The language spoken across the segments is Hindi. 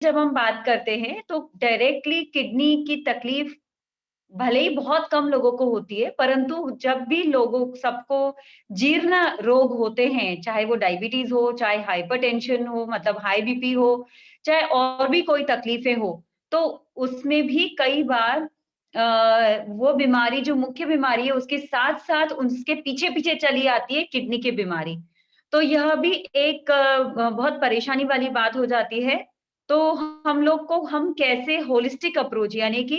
जब हम बात करते हैं तो डायरेक्टली किडनी की तकलीफ भले ही बहुत कम लोगों को होती है, परंतु जब भी लोगों सबको जीर्ण रोग होते हैं, चाहे वो डायबिटीज़ हो, चाहे हाइपरटेंशन हो, मतलब हाई बीपी हो, चाहे और भी कोई तकलीफ़ें हो, तो उसमें भी कई बार वो बीमारी जो मुख्य बीमारी है, उसके साथ-साथ उसके पीछे-पीछे चली आती है किडनी की बीमारी। तो यह भी एक बहुत परेशानी वाली बात हो जाती है। तो हम लोग को हम कैसे होलिस्टिक अप्रोच यानी कि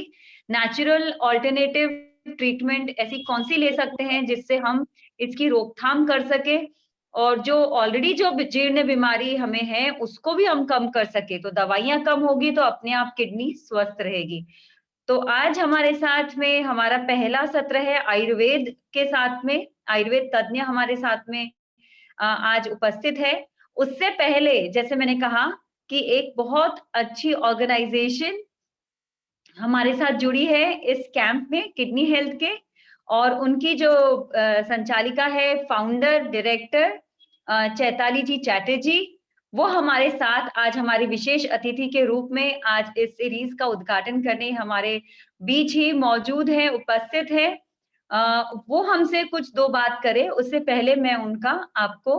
नेचुरल अल्टरनेटिव ट्रीटमेंट ऐसी कौन-सी ले सकते हैं जिससे हम इसकी रोकथाम कर सकें और जो ऑलरेडी जो जीर्ण बीमारी हमें है, उसको भी हम कम कर सकें। तो दवाइयाँ कम होगी तो अपने आप किडनी स्वस्थ रहेगी। तो आज हमारे साथ में हमारा पहला सत्र है आयुर्वेद के साथ में, आयुर्वेद तज्ञ हमारे साथ में आज उपस्थित है। उससे पहले जैसे मैंने कहा कि एक बहुत अच्छी ऑर्गनाइज़ेशन हमारे साथ जुड़ी है इस कैंप में किडनी हेल्थ के और उनकी जो संचालिका है, फाउंडर, डायरेक्टर चैताली जी चैटर्जी, वो हमारे साथ आज हमारी विशेष अतिथि के रूप में आज इस सीरीज़ का उद्घाटन करने हमारे बीच ही मौजूद हैं, उपस्थित हैं। वो हमसे कुछ 2 बात करें, उससे पहले मैं उनका आपको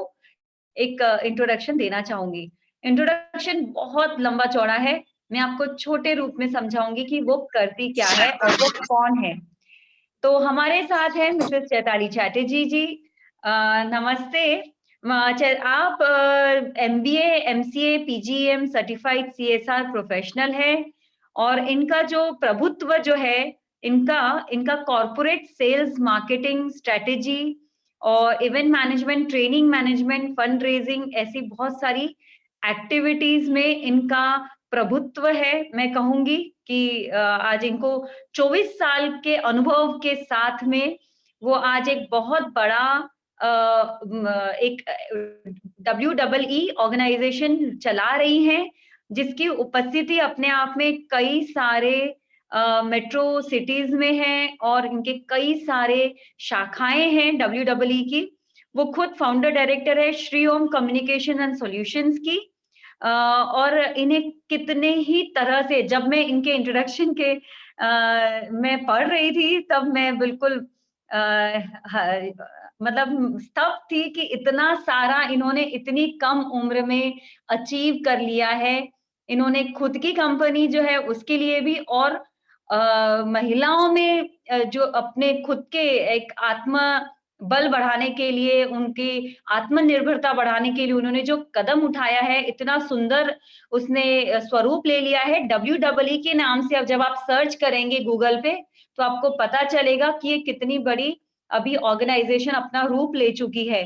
एक इंट्रोडक्शन देना चाहूँगी। इंट्रोडक्शन बहुत लंबा-चौड़ा है, मैं आपको छोटे रूप में समझाऊँगी कि वो करती क्या है और वो कौन है। तो हमारे साथ हैं मिसेस चैताली चैटर्जी जी। नमस्ते। आप MBA, MCA, PGM certified CSR professional हैं और इनका जो प्रभुत्व जो है, इनका इनका कॉर्पोरेट सेल्स, मार्केटिंग, स्ट्रैटेजी और event management, training management, fund raising ऐसी बहुत सारी एक्टिविटीज़ में इनका प्रभुत्व है। मैं कहूँगी कि आज इनको 24 साल के अनुभव के साथ में वो आज एक बहुत बड़ा एक डब्ल्यूईई ऑर्गेनाइजेशन चला रही हैं, जिसकी उपस्थिति अपने आप में कई सारे मेट्रो सिटीज़ में है और इनके कई सारे शाखाएँ हैं डब्ल्यूईई की। वो खुद फाउंडर डायरेक्टर है Shri Om communication and solutions की। और इन्हें कितने ही तरह से जब मैं इनके इंट्रोडक्शन के मैं पढ़ रही थी तब मैं बिल्कुल अ, ह मतलब स्तब्ध थी कि इतना सारा इन्होंने इतनी कम उम्र में अचीव कर लिया है। इन्होंने खुद की कंपनी जो है उसके लिए भी और महिलाओं में जो अपने खुद के एक आत्म बल बढ़ाने के लिए, उनकी आत्मनिर्भरता बढ़ाने के लिए उन्होंने जो कदम उठाया है, इतना सुंदर उसने स्वरूप ले लिया है। डब्ल्यूईई के नाम से अब जब आप सर्च करेंगे गूगल पे, तो आपको पता चलेगा कि ये कितनी बड़ी अभी ऑर्गनाइज़ेशन अपना रूप ले चुकी है।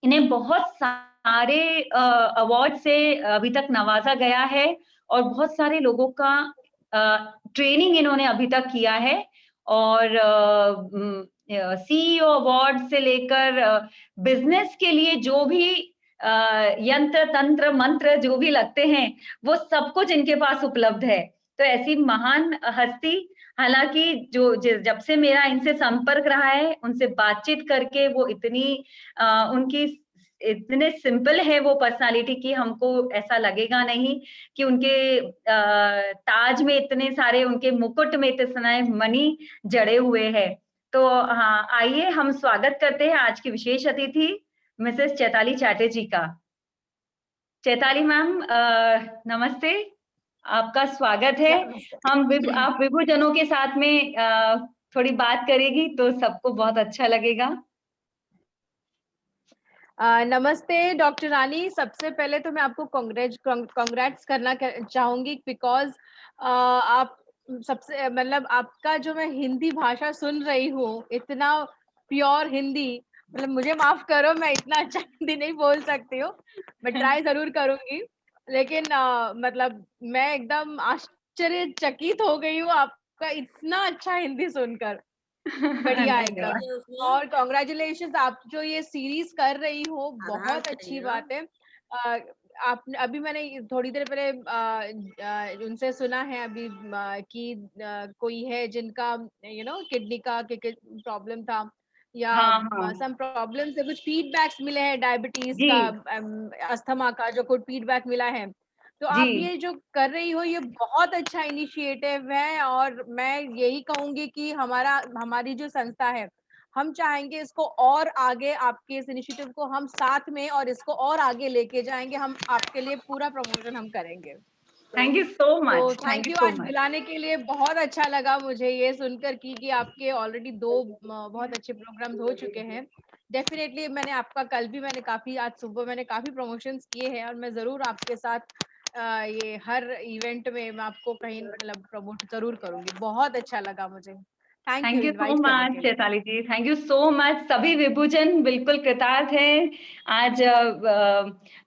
इन्हें बहुत सारे अवार्ड से अभी तक नवाज़ा गया है और बहुत सारे लोगों का ट्रेनिंग इन्होंने अभी तक किया है और सीईओ अवार्ड से लेकर बिज़नेस के लिए जो भी यंत्र, तंत्र, मंत्र जो भी लगते हैं, वो सब कुछ इनके पास उपलब्ध है। तो ऐसी महान हस्ती हालाँकि जो ज जब से मेरा इनसे संपर्क रहा है, उनसे बातचीत करके वो इतनी उनकी इतने सिंपल है वो पर्सनैलिटी कि हमको ऐसा लगेगा नहीं कि उनके ताज में इतने सारे उनके मुकुट में इतने सारे मणि जड़े हुए हैं। तो हाँ, आइए हम स्वागत करते हैं आज की विशेष अतिथि मिसेस चैताली चैटर्जी का। चैताली मैम नमस्ते, आपका स्वागत है। नमस्ते। आप विभुजनों के साथ में थोड़ी बात करेगी तो सबको बहुत अच्छा लगेगा। नमस्ते डॉक्टर रानी। सबसे पहले तो मैं आपको कांग्रेट्स करना चाहूंगी बिकॉज आप सबसे मतलब आपका जो मैं हिंदी भाषा सुन रही हूँ इतना प्योर हिंदी, मतलब मुझे माफ करो मैं इतना अच्छा हिंदी नहीं बोल सकती हूँ, मैं ट्राई जरूर करूंगी। लेकिन मतलब मैं एकदम आश्चर्यचकित हो गई हूँ आपका इतना अच्छा हिंदी सुनकर। बढ़िया एकदम। धन्यवाद। और कांग्रेचुलेशंस, आप जो ये सीरीज कर रही हो बहुत अच्छी बात है। आप अभी मैंने थोड़ी देर पहले उनसे सुना है अभी कि कोई है जिनका किडनी का प्रॉब्लम था या हाँ, हाँ। सम प्रॉब्लम से कुछ फीडबैक्स मिले हैं, डायबिटीज जी। का, अस्थमा का जो कुछ फीडबैक मिला है। तो आप ये जो कर रही हो ये बहुत अच्छा इनिशिएटिव है, और मैं यही कहूंगी कि हमारी जो संस्था है, हम चाहेंगे इसको और आगे, आपके इस इनिशिएटिव को हम साथ में और इसको और आगे लेके जाएंगे। हम आपके लिए पूरा प्रमोशन हम करेंगे। थैंक यू सो तो much, thank thank you you so आज मच। बुलाने के लिए, बहुत अच्छा लगा मुझे ये सुनकर कि आपके ऑलरेडी 2 बहुत अच्छे प्रोग्राम्स हो चुके हैं। डेफिनेटली मैंने आपका कल भी मैंने काफ़ी, आज सुबह मैंने काफ़ी प्रमोशंस किए हैं, और मैं ज़रूर आपके साथ ये हर इवेंट में मैं आपको कहीं मतलब प्रमोट ज़रूर करूँगी। बहुत अच्छा लगा मुझे। Thank you thank you so invite करने मच के लिए। चैताली जी, थैंक यू सो मच। सभी विभूजन बिल्कुल कृतार्थ हैं। आज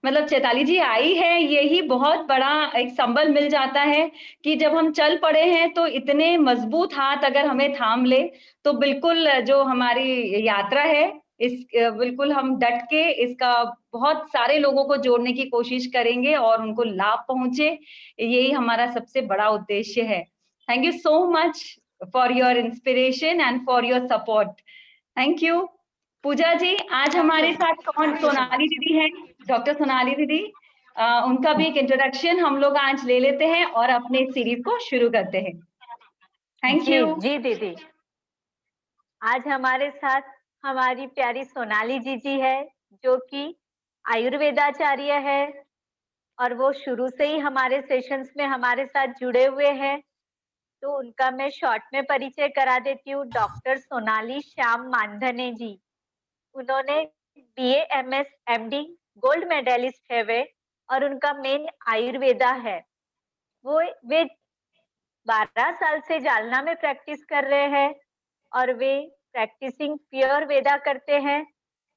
मतलब चैताली जी आई है, यही बहुत बड़ा एक संबल मिल जाता है कि जब हम चल पड़े हैं तो इतने मजबूत हाथ अगर हमें थाम ले, तो बिल्कुल जो हमारी यात्रा है इस बिल्कुल हम डट के इसका बहुत सारे लोगों को जोड़ने की कोशिश करेंगे और उनको लाभ पहुंचे, यही हमारा सबसे बड़ा उद्देश्य है। Thank you so much for your inspiration and for your support. Thank you. पूजा जी, आज थैंक यू, हमारे साथ कौन? Thank you so Sonali much. दीदी हैं, डॉक्टर सोनाली दीदी। उनका भी एक इंट्रोडक्शन हम लोग आज ले लेते हैं और अपने सीरीज को शुरू करते हैं। Thank ji you. जी दीदी, आज हमारे साथ हमारी प्यारी सोनाली जी है, जो कि आयुर्वेदाचार्य है, और वो शुरू से ही हमारे सेशंस में हमारे साथ जुड़े हुए हैं। तो उनका मैं शॉर्ट में परिचय करा देती हूँ। डॉक्टर सोनाली श्याम मानधने जी, उन्होंने BA MS MD gold medalist है वे, और उनका मेन आयुर्वेदा है। वे 12 साल से जालना में प्रैक्टिस कर रहे हैं, और वे प्रैक्टिसिंग प्योर वेदा करते हैं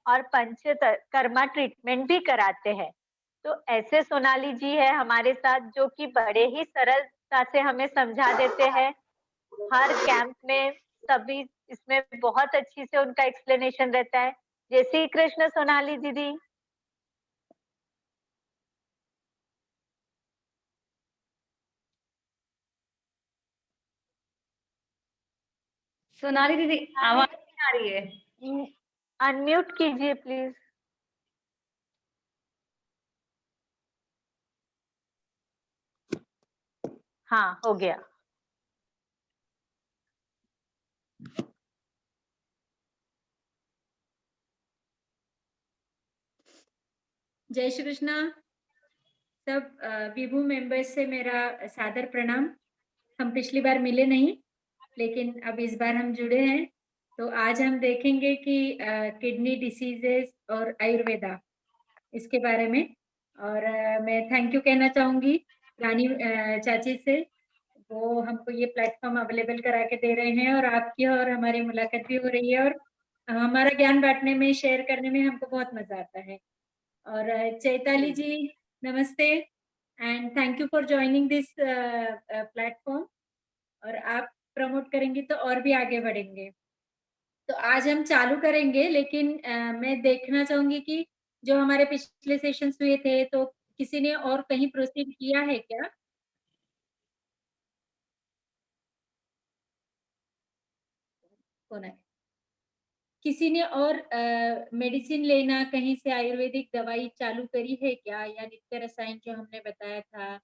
और पंचकर्मा ट्रीटमेंट भी कराते हैं। तो ऐसे सोनाली जी है हमारे साथ, जो कि बड़े ही सरलता से हमें समझा देते हैं। हर कैंप में सभी इसमें बहुत अच्छी से उनका एक्सप्लेनेशन रहता है। जय श्री कृष्ण सोनाली दीदी। सोनाली दीदी, आवाज नहीं आ रही है। अनम्यूट कीजिए प्लीज। हाँ, हो गया। जय श्री कृष्णा। सब विभू मेंबर्स से मेरा सादर प्रणाम। हम पिछली बार मिले नहीं, लेकिन अब इस बार हम जुड़े हैं। तो आज हम देखेंगे कि किडनी डिसीजेस और आयुर्वेदा, इसके बारे में। और मैं थैंक यू कहना चाहूंगी रानी चाची से, वो हमको ये प्लेटफॉर्म अवेलेबल करा के दे रहे हैं, और आपकी और हमारी मुलाकात भी हो रही है, और हमारा ज्ञान बांटने में, शेयर करने में हमको बहुत मजा आता है। और चैताली जी, नमस्ते and thank you for joining this platform. और आप प्रमोट करेंगे तो और भी आगे बढ़ेंगे। तो आज हम चालू करेंगे, लेकिन मैं देखना चाहूंगी कि जो हमारे पिछले सेशंस हुए थे, तो किसी ने और कहीं प्रोसीड किया है क्या? कौन है? किसी ने और मेडिसिन लेना, कहीं से आयुर्वेदिक दवाई चालू करी है क्या, या नित्य रसायन जो हमने बताया था?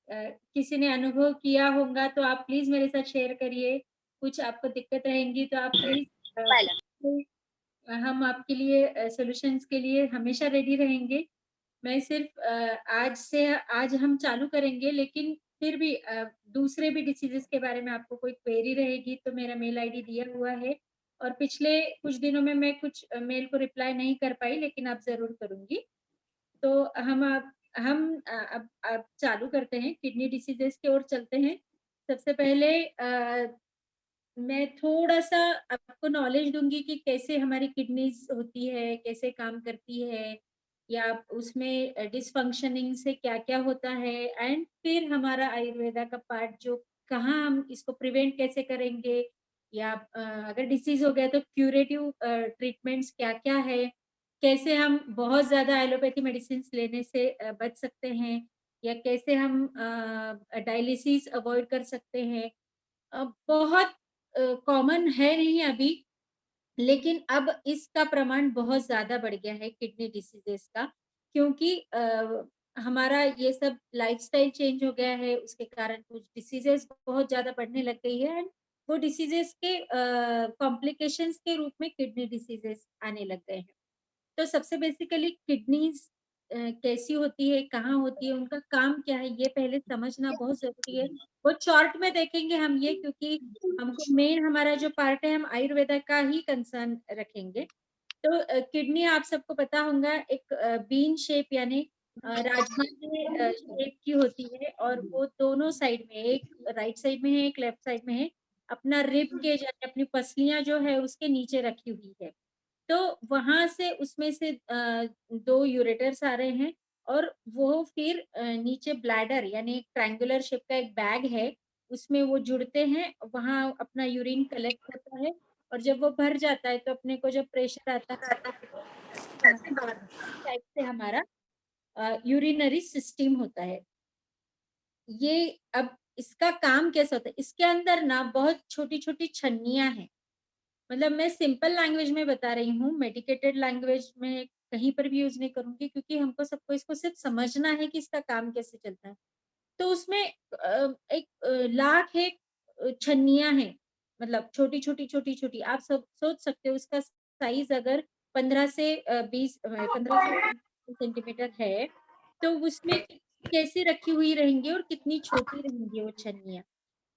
किसी ने अनुभव किया होगा तो आप प्लीज मेरे साथ शेयर करिए। कुछ आपको दिक्कत रहेंगी तो आप प्लीज, हम आपके लिए सॉल्यूशंस के लिए हमेशा रेडी रहेंगे। मैं सिर्फ आज हम चालू करेंगे, लेकिन फिर भी दूसरे भी डिसीजेस के बारे में आपको कोई क्वेरी रहेगी तो मेरा मेल आईडी दिया हुआ है। और पिछले कुछ दिनों में मैं कुछ मेल को रिप्लाई नहीं कर पाई, लेकिन अब जरूर करूंगी। तो अब चालू करते हैं, किडनी डिसीजेस की ओर चलते हैं। सबसे पहले मैं थोड़ा-सा आपको नॉलेज दूँगी कि कैसे हमारी किडनीज़ होती है, कैसे काम करती है, या उसमें डिसफंक्शनिंग से क्या-क्या होता है, एंड फिर हमारा आयुर्वेदा का पार्ट, जो कहाँ हम इसको प्रिवेंट कैसे करेंगे, या अगर डिसीज़ हो गया तो क्यूरेटिव ट्रीटमेंट्स क्या-क्या है, कैसे हम बहुत ज़्यादा एलोपैथी मेडिसिन्स लेने से बच सकते हैं, या कैसे हम डायलिसिस अवॉइड कर सकते हैं। बहुत कॉमन है नहीं अभी, लेकिन अब इसका प्रमाण बहुत ज़्यादा बढ़ गया है किडनी डिसीज़ेज़ का, क्योंकि हमारा ये सब लाइफस्टाइल चेंज हो गया है, उसके कारण कुछ डिसीजेस बहुत ज्यादा बढ़ने लग गई है, एंड वो डिसीजेस के कॉम्प्लिकेशंस के रूप में किडनी डिसीजेस आने लग गए हैं। तो सबसे बेसिकली किडनीज कैसी होती है, कहाँ होती है, उनका काम क्या है, ये पहले समझना बहुत जरूरी है। वो चार्ट में देखेंगे हम ये, क्योंकि हमको मेन हमारा जो पार्ट है हम आयुर्वेदा का ही कंसर्न रखेंगे। तो किडनी आप सबको पता होगा एक बीन शेप यानी राजमा के शेप की होती है, और वो दोनों साइड में, एक राइट साइड में है एक लेफ्ट साइड में है, अपना रिब केज यानी अपनी पसलियां जो है उसके नीचे रखी हुई है। तो वहां से उसमें से दो यूरेटर्स आ रहे हैं, और वो फिर नीचे ब्लैडर यानी एक ट्रायंगुलर शेप का एक बैग है, उसमें वो जुड़ते हैं, वहां अपना यूरिन कलेक्ट होता है, और जब वो भर जाता है तो अपने को जब प्रेशर आता है बाहर टाइप से हमारा यूरिनरी सिस्टम होता है। ये अब इसका काम कैसा होता है, इसके अंदर ना बहुत छोटी छोटी छन्नियां हैं। मतलब मैं सिंपल लैंग्वेज में बता रही हूँ, मेडिकेटेड लैंग्वेज में कहीं पर भी यूज नहीं करूंगी, क्योंकि हमको सबको इसको सिर्फ समझना है कि इसका काम कैसे चलता है। तो उसमें एक लाख एक छन्नियां हैं, मतलब छोटी छोटी छोटी छोटी, आप सब सोच सकते हो उसका साइज अगर 15 से 20 15 से 20 सेंटीमीटर है, तो उसमें कैसी रखी हुई रहेंगी और कितनी छोटी रहेंगी वो छन्नियां।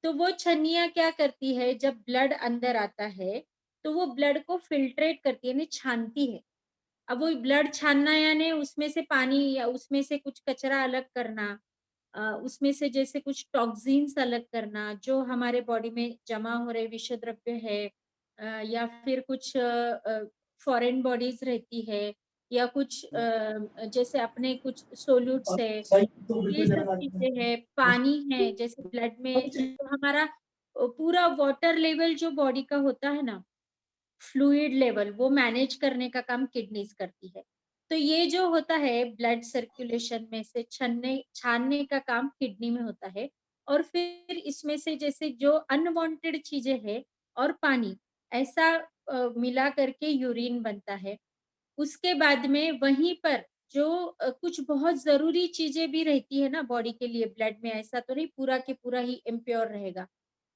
तो वो छन्नियां क्या करती है, जब ब्लड अंदर आता है तो वो ब्लड को फिल्ट्रेट करती है, यानी छानती है। अब वो ब्लड छानना यानी उसमें से पानी या उसमें से कुछ कचरा अलग करना, उसमें से जैसे कुछ टॉक्सिन्स अलग करना जो हमारे बॉडी में जमा हो रहे विषय द्रव्य है, या फिर कुछ फॉरेन बॉडीज रहती है, या कुछ जैसे अपने कुछ सोल्यूट्स है, ये सब चीजें है, पानी है जैसे ब्लड में, तो हमारा पूरा वाटर लेवल जो बॉडी का होता है ना, फ्लूइड लेवल, वो मैनेज करने का काम किडनीज करती है। तो ये जो होता है ब्लड सर्कुलेशन में से छानने छानने का काम किडनी में होता है, और फिर इसमें से जैसे जो अनवांटेड चीजें हैं और पानी ऐसा मिला करके यूरिन बनता है। उसके बाद में वहीं पर जो कुछ बहुत जरूरी चीजें भी रहती है ना बॉडी के लिए, ब्लड में ऐसा तो नहीं पूरा के पूरा ही इम्प्योर रहेगा।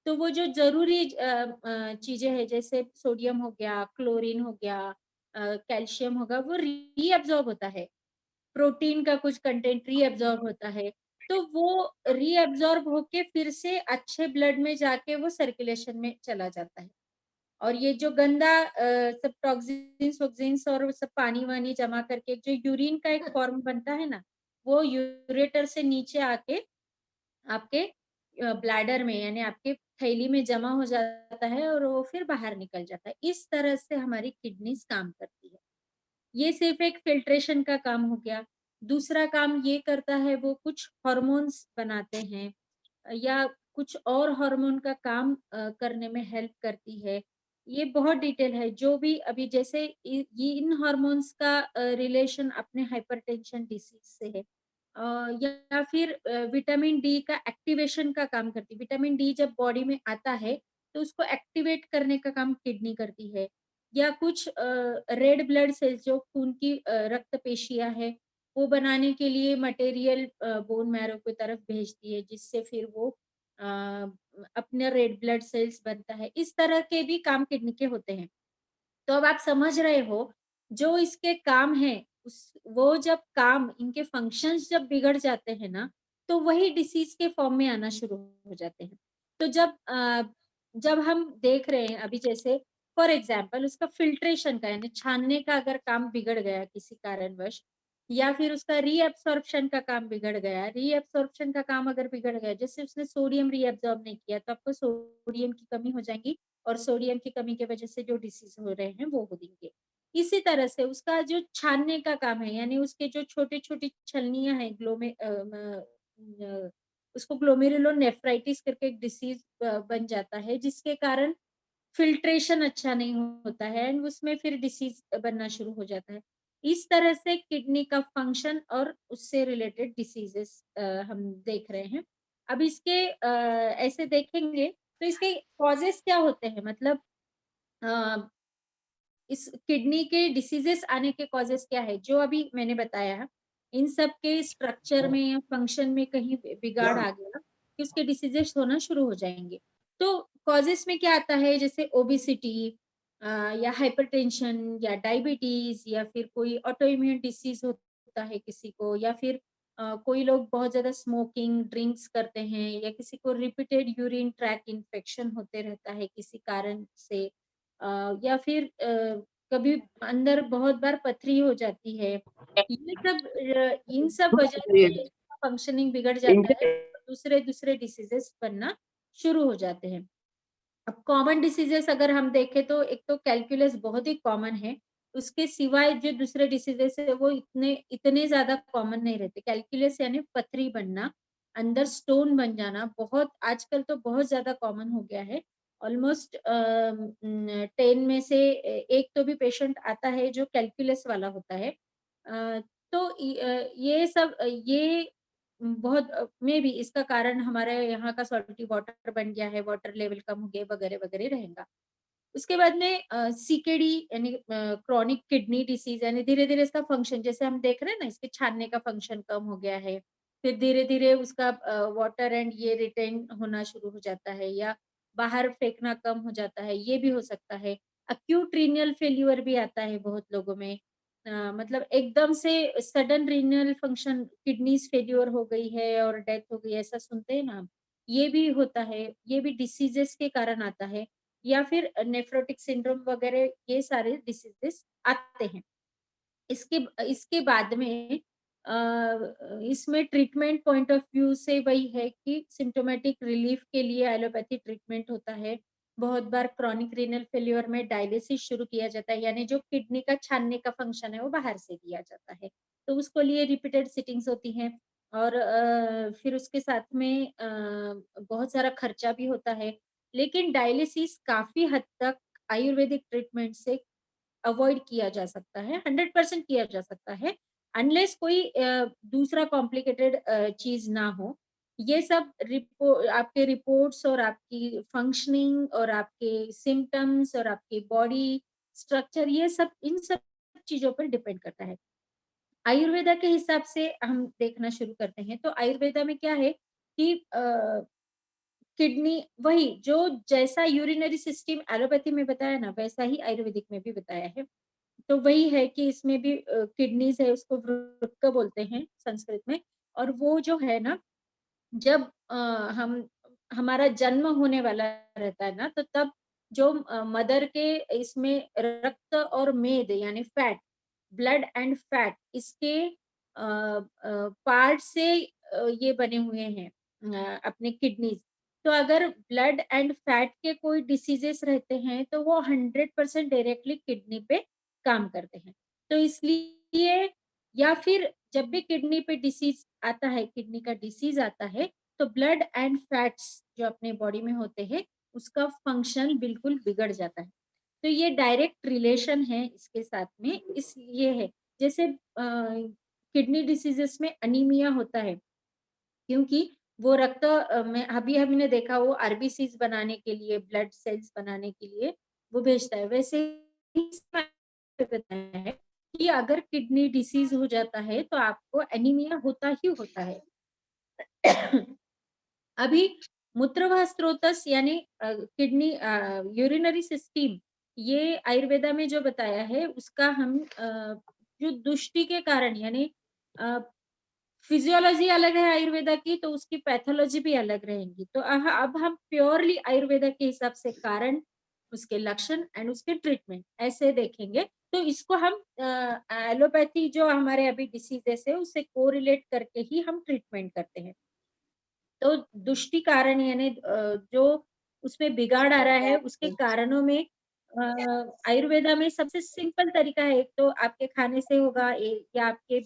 तो वो जो जरूरी चीजें हैं जैसे सोडियम हो गया, क्लोरीन हो गया, कैल्शियम होगा, वो रीअब्जॉर्ब होता है। प्रोटीन का कुछ कंटेंट रीअब्जॉर्ब होता है, तो वो रीअब्जॉर्ब होके फिर से अच्छे ब्लड में जाके वो सर्कुलेशन में चला जाता है। और ये जो गंदा सब टॉक्सिन्स वॉक्सिन्स और सब पानी वानी जमा करके जो यूरिन का एक फॉर्म बनता है ना, वो यूरेटर से नीचे आके आपके ब्लैडर में यानी आपके थैली में जमा हो जाता है, और वो फिर बाहर निकल जाता है। इस तरह से हमारी किडनीज काम करती है। ये सिर्फ एक फिल्ट्रेशन का काम हो गया। दूसरा काम ये करता है, वो कुछ हार्मोन्स बनाते हैं, या कुछ और हार्मोन का काम करने में हेल्प करती है। ये बहुत डिटेल है, जो भी अभी जैसे ये इन हार्मोन्स का रिलेशन अपने हाइपरटेंशन डिसीज से है, या फिर विटामिन डी का एक्टिवेशन का काम करती है। विटामिन डी जब बॉडी में आता है तो उसको एक्टिवेट करने का काम किडनी करती है। या कुछ रेड ब्लड सेल्स जो खून की रक्त पेशियां है, वो बनाने के लिए मटेरियल बोन मैरो की तरफ भेजती है, जिससे फिर वो अ, अपने रेड ब्लड सेल्स बनता है। इस तरह के भी काम किडनी के होते हैं। तो अब आप समझ रहे हो, जो इसके काम है उस वो जब काम इनके फंक्शंस जब बिगड़ जाते हैं ना, तो वही डिसीज के फॉर्म में आना शुरू हो जाते हैं। तो जब हम देख रहे हैं अभी जैसे फॉर एग्जाम्पल उसका फिल्ट्रेशन का यानी छानने का अगर काम बिगड़ गया किसी कारणवश, या फिर उसका रीअब्सॉर्प्शन का काम बिगड़ गया, रीअब्सॉर्प्शन का काम अगर बिगड़ गया, जैसे उसने सोडियम रीअब्सॉर्ब नहीं किया तो आपको सोडियम की कमी हो जाएगी, और सोडियम की कमी की वजह से जो डिसीज हो रहे हैं वो हो देंगे। इसी तरह से उसका जो छानने का काम है, यानी उसके जो छोटे छोटी छलनियां हैं उसको ग्लोमेरुलोनेफ्राइटिस करके एक डिसीज बन जाता है, जिसके कारण फिल्ट्रेशन अच्छा नहीं होता है, एंड उसमें फिर डिसीज बनना शुरू हो जाता है। इस तरह से किडनी का फंक्शन और उससे रिलेटेड डिसीजेस हम देख रहे हैं। अब इसके ऐसे देखेंगे तो इसके कॉजेस क्या होते हैं, मतलब अ, इस किडनी के डिसीजेस आने के कॉजेस क्या है, जो अभी मैंने बताया इन सब के स्ट्रक्चर में या फंक्शन में कहीं बिगाड़ आ गया कि उसके डिसीजेस होना शुरू हो जाएंगे। तो कॉजेस में क्या आता है, जैसे ओबिसिटी या हाइपरटेंशन या डायबिटीज या फिर कोई ऑटो इम्यून डिसीज होता है किसी को, या फिर कोई लोग बहुत ज्यादा स्मोकिंग ड्रिंक्स करते हैं, या किसी को रिपीटेड यूरिन ट्रैक इन्फेक्शन होते रहता है किसी कारण से, या फिर कभी अंदर बहुत बार पथरी हो जाती है। ये सब इन सब वजह से फंक्शनिंग बिगड़ जाता है, दूसरे दूसरे डिसीजेस बनना शुरू हो जाते हैं। अब कॉमन डिसीजेस अगर हम देखें तो एक तो कैलकुलस बहुत ही कॉमन है, उसके सिवाय जो दूसरे डिसीजेस है वो इतने इतने ज्यादा कॉमन नहीं रहते। कैलकुलस यानी पथरी बनना, अंदर स्टोन बन जाना बहुत आजकल तो बहुत ज्यादा कॉमन हो गया है। ऑलमोस्ट 10 में से एक तो भी पेशेंट आता है जो कैलकुलस वाला होता है। तो ये सब ये बहुत मे भी इसका कारण हमारे यहाँ का सॉल्टी वाटर बन गया है, वाटर लेवल कम हो गया वगैरह वगैरह रहेगा। उसके बाद में सीकेडी यानी क्रॉनिक किडनी डिसीज, यानी धीरे धीरे इसका फंक्शन, जैसे हम देख रहे हैं ना, इसके छानने का फंक्शन कम हो गया है, फिर धीरे धीरे उसका वाटर एंड ये रिटेन होना शुरू हो जाता है, या बाहर फेंकना कम हो जाता है, ये भी हो सकता है। अक्यूट रीनल फेल्यूअर भी आता है बहुत लोगों में, मतलब एकदम से sudden renal function kidneys failure हो गई है और डेथ हो गई, ऐसा सुनते हैं ना हम, ये भी होता है, ये भी डिसीजेस के कारण आता है। या फिर नेफ्रोटिक सिंड्रोम वगैरह, ये सारे डिसीजेस आते हैं। इसके इसके बाद में इसमें ट्रीटमेंट पॉइंट ऑफ व्यू से वही है कि सिम्टोमेटिक रिलीफ के लिए एलोपैथी ट्रीटमेंट होता है। बहुत बार क्रॉनिक रीनल फेल्योर में डायलिसिस शुरू किया जाता है, यानी जो किडनी का छानने का फंक्शन है वो बाहर से दिया जाता है, तो उसको लिए रिपीटेड सिटिंग्स होती हैं। और फिर उसके साथ में बहुत सारा खर्चा भी होता है, लेकिन डायलिसिस काफी हद तक आयुर्वेदिक ट्रीटमेंट से अवॉइड किया जा सकता है, 100% किया जा सकता है, अनलेस कोई दूसरा कॉम्प्लिकेटेड चीज ना हो। ये सब आपके रिपोर्ट्स और आपकी फंक्शनिंग और आपके सिम्टम्स और आपकी बॉडी स्ट्रक्चर, ये सब इन सब चीजों पर डिपेंड करता है। आयुर्वेदा के हिसाब से हम देखना शुरू करते हैं, तो आयुर्वेदा में क्या है कि किडनी वही जो जैसा यूरिनरी सिस्टम एलोपैथी में बताया ना, वैसा ही आयुर्वेदिक में भी बताया है। तो वही है कि इसमें भी किडनीज है, उसको वृक्क बोलते हैं संस्कृत में। और वो जो है ना, जब हम हमारा जन्म होने वाला रहता है ना, तो तब जो मदर के इसमें रक्त और मेद यानी फैट, ब्लड एंड फैट, इसके पार्ट से ये बने हुए हैं अपने किडनीज। तो अगर ब्लड एंड फैट के कोई डिसीजेस रहते हैं तो वो 100% डायरेक्टली किडनी पे काम करते हैं। तो इसलिए, या फिर जब भी किडनी पे डिसीज आता है, किडनी का डिसीज आता है, तो ब्लड एंड फैट्स जो अपने बॉडी में होते हैं उसका फंक्शन बिल्कुल बिगड़ जाता है। तो ये डायरेक्ट रिलेशन है इसके साथ में, इस ये है। जैसे किडनी डिसीजेस में अनीमिया होता है, क्योंकि वो रक्त में अभी हमने देखा वो आरबीसीज बनाने के लिए, ब्लड सेल्स बनाने के लिए वो भेजता है। वैसे ही इसमें बताया है कि अगर किडनी डिसीज हो जाता है तो आपको एनीमिया होता ही होता है। अभी मूत्रवाह स्त्रोतस यानी किडनी यूरिनरी सिस्टम, ये आयुर्वेदा में जो बताया है उसका हम जो दुष्टि के कारण, यानी फिजियोलॉजी अलग है आयुर्वेदा की, तो उसकी पैथोलॉजी भी अलग रहेंगी। तो अब हम प्योरली आयुर्वेदा के हिसाब से कारण, उसके लक्षण एंड उसके ट्रीटमेंट ऐसे देखेंगे। तो इसको हम एलोपैथी जो हमारे अभी डिसीजेस है उससे कोरिलेट करके ही हम ट्रीटमेंट करते हैं। तो दुष्टि कारण यानी जो उसमें बिगाड़ आ रहा है उसके कारणों में आयुर्वेदा में सबसे सिंपल तरीका है, एक तो आपके खाने से होगा, या आपके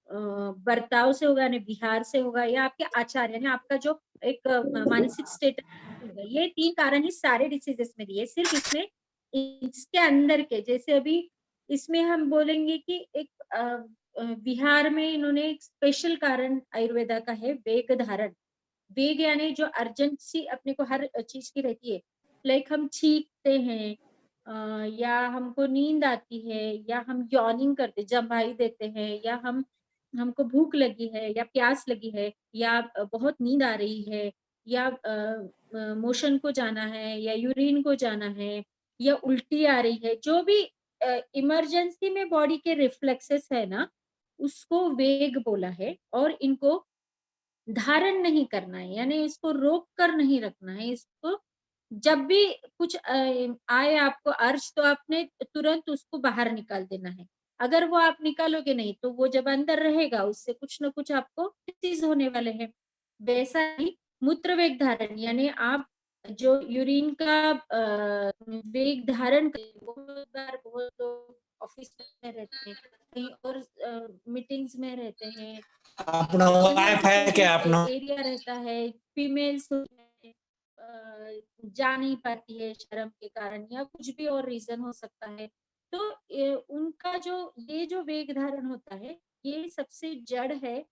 बर्ताव से होगा यानी बिहार से होगा, या आपके आचार यानी आपका जो एक मानसिक स्टेटस होगा। ये 3 कारण ही सारे डिसीजेस में दिए। सिर्फ इसमें इसके अंदर के, जैसे अभी इसमें हम बोलेंगे कि एक बिहार में इन्होंने एक स्पेशल कारण आयुर्वेदा का है, वेग धारण। वेग यानी जो अर्जेंसी अपने को हर चीज की रहती है, लाइक हम छींकते हैं, या हमको नींद आती है, या हम यॉर्निंग करते जम्भाई देते हैं, या हम हमको भूख लगी है या प्यास लगी है या बहुत नींद आ रही है या मोशन को जाना है या यूरिन को जाना है या उल्टी आ रही है, जो भी इमरजेंसी में बॉडी के रिफ्लेक्सेस है ना, उसको वेग बोला है। और इनको धारण नहीं करना है, यानी इसको रोक कर नहीं रखना है। इसको जब भी कुछ आए आपको अर्ज, तो आपने तुरंत उसको बाहर निकाल देना है। अगर वो आप निकालोगे नहीं तो वो जब अंदर रहेगा उससे कुछ ना कुछ आपको डिसीज होने वाले हैं। वैसा ही मूत्र वेग धारण, यानी आप जो यूरिन का वेग धारण बहुत बार बहुत लोग ऑफिस में रहते हैं, कहीं और मीटिंग्स में रहते हैं, अपना कहीं भी वाईफाई कोई क्या अपना एरिया रहता है, फीमेल्स जा नहीं पाती है शर्म के कारण या कुछ भी और रीजन हो सकता है, तो उनका जो ये जो वेग धारण होता है, ये सबसे जड़ है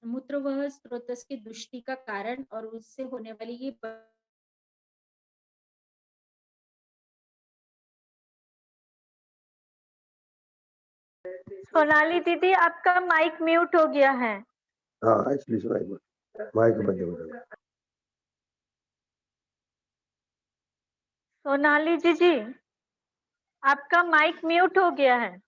मूत्रवह स्रोतस की दुष्टि का कारण, और उससे होने वाली ये सोनाली दीदी, आपका माइक म्यूट हो गया है। हाँ एक्चुअली माइक बंद हो गया। सोनाली जी, आपका माइक म्यूट हो गया है।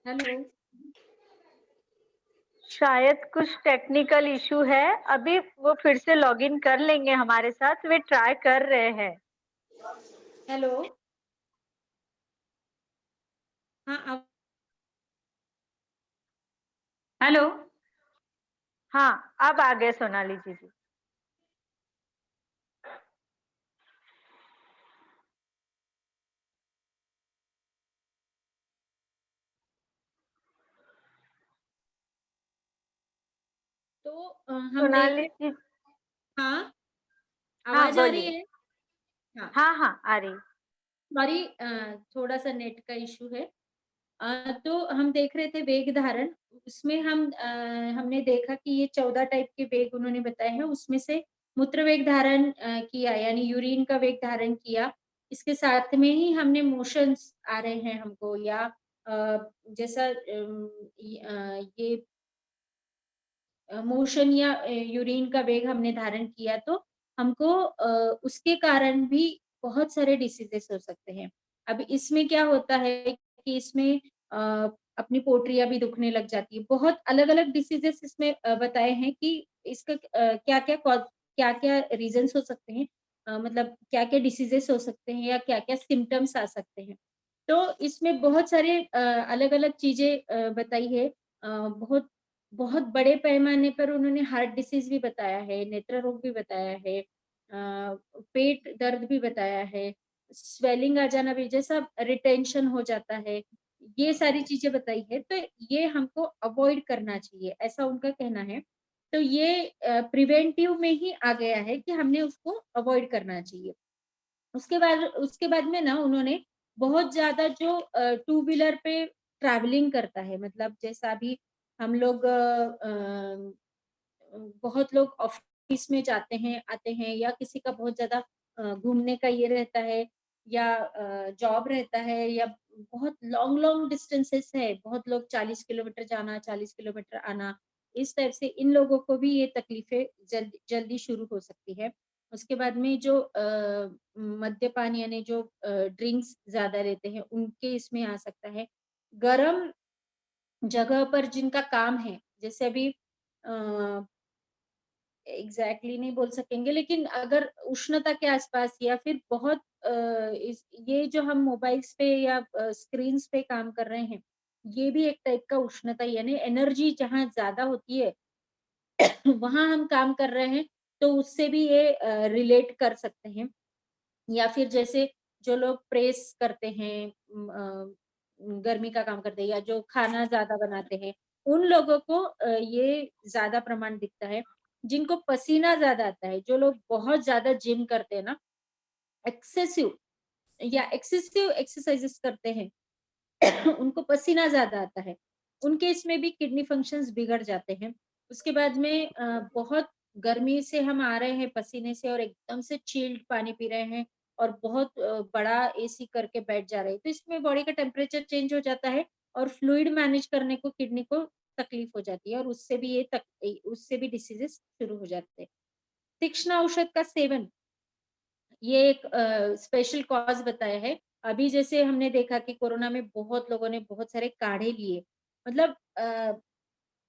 हेलो, शायद कुछ टेक्निकल इशू है, अभी वो फिर से लॉगिन कर लेंगे हमारे साथ, वे ट्राई कर रहे हैं। हेलो, हाँ हेलो। हाँ, अब आ गए सोनाली जी। तो हम देख सोनाली रहे, जी, हाँ हाँ आवाज आ रही बोलिए। है? हाँ, हाँ हाँ आ रही। सॉरी, थोड़ा सा नेट का इशू है। तो हम देख रहे थे वेग धारण, उसमें हमने देखा कि ये 14 टाइप के वेग उन्होंने बताए हैं, उसमें से मूत्र वेग धारण किया, यानी यूरिन का वेग धारण किया। इसके साथ में ही हमने मोशंस आ रहे हैं हमको, या जैसा ये मोशन या यूरिन का वेग हमने धारण किया, तो हमको उसके कारण भी बहुत सारे डिसीजेस हो सकते हैं। अब इसमें क्या होता है कि इसमें अपनी पोटरियां भी दुखने लग जाती है। बहुत अलग अलग डिसीजेस इसमें बताए हैं कि इसका क्या क्या रीजंस हो सकते हैं, मतलब क्या क्या डिसीजेस हो सकते हैं या क्या क्या सिम्टम्स आ सकते हैं। तो इसमें बहुत सारे अलग अलग चीजें बताई है। बहुत बहुत बड़े पैमाने पर उन्होंने हार्ट डिसीज भी बताया है, नेत्र रोग भी बताया है, पेट दर्द भी बताया है, स्वेलिंग आ जाना भी, जैसा रिटेंशन हो जाता है, ये सारी चीजें बताई है। तो ये हमको अवॉइड करना चाहिए, ऐसा उनका कहना है। तो ये प्रिवेंटिव में ही आ गया है कि हमने उसको अवॉइड करना चाहिए। उसके बाद में ना उन्होंने बहुत ज्यादा जो टू व्हीलर पे ट्रैवलिंग करता है, मतलब जैसा अभी हम लोग बहुत लोग ऑफिस में जाते हैं आते हैं, या किसी का बहुत ज्यादा घूमने का ये रहता है, या जॉब रहता है, या बहुत लॉन्ग लॉन्ग डिस्टेंसेस है, बहुत लोग 40 किलोमीटर जाना 40 किलोमीटर आना, इस टाइप से इन लोगों को भी ये तकलीफें जल्दी शुरू हो सकती है। उसके बाद में जो मद्यपान यानी जो ड्रिंक्स ज्यादा लेते हैं उनके इसमें आ सकता है। गर्म जगह पर जिनका काम है, जैसे अभी एग्जैक्टली नहीं बोल सकेंगे, लेकिन अगर उष्णता के आसपास या फिर बहुत ये जो हम मोबाइल्स पे या स्क्रीन्स पे काम कर रहे हैं, ये भी एक टाइप का उष्णता, यानी एनर्जी जहाँ ज्यादा होती है वहां हम काम कर रहे हैं, तो उससे भी ये रिलेट कर सकते हैं। या फिर जैसे जो लोग प्रेस करते हैं, गर्मी का काम करते हैं, या जो खाना ज्यादा बनाते हैं, उन लोगों को ये ज्यादा प्रमाण दिखता है। जिनको पसीना ज्यादा आता है, जो लोग बहुत ज्यादा जिम करते हैं ना, एक्सेसिव एक्सरसाइजेस करते हैं, उनको पसीना ज्यादा आता है, उनके इसमें भी किडनी फंक्शंस बिगड़ जाते हैं। उसके बाद में बहुत गर्मी से हम आ रहे हैं पसीने से और एकदम से चिल्ड पानी पी रहे हैं और बहुत बड़ा एसी करके बैठ जा रहे हैं, तो इसमें बॉडी का टेम्परेचर चेंज हो जाता है और फ्लूइड मैनेज करने को किडनी को तकलीफ हो जाती है और उससे भी डिसीजेस शुरू हो जाते हैं। तीक्ष्ण औषध का सेवन ये एक स्पेशल कॉज बताया है। अभी जैसे हमने देखा कि कोरोना में बहुत लोगों ने बहुत सारे काढ़े लिए, मतलब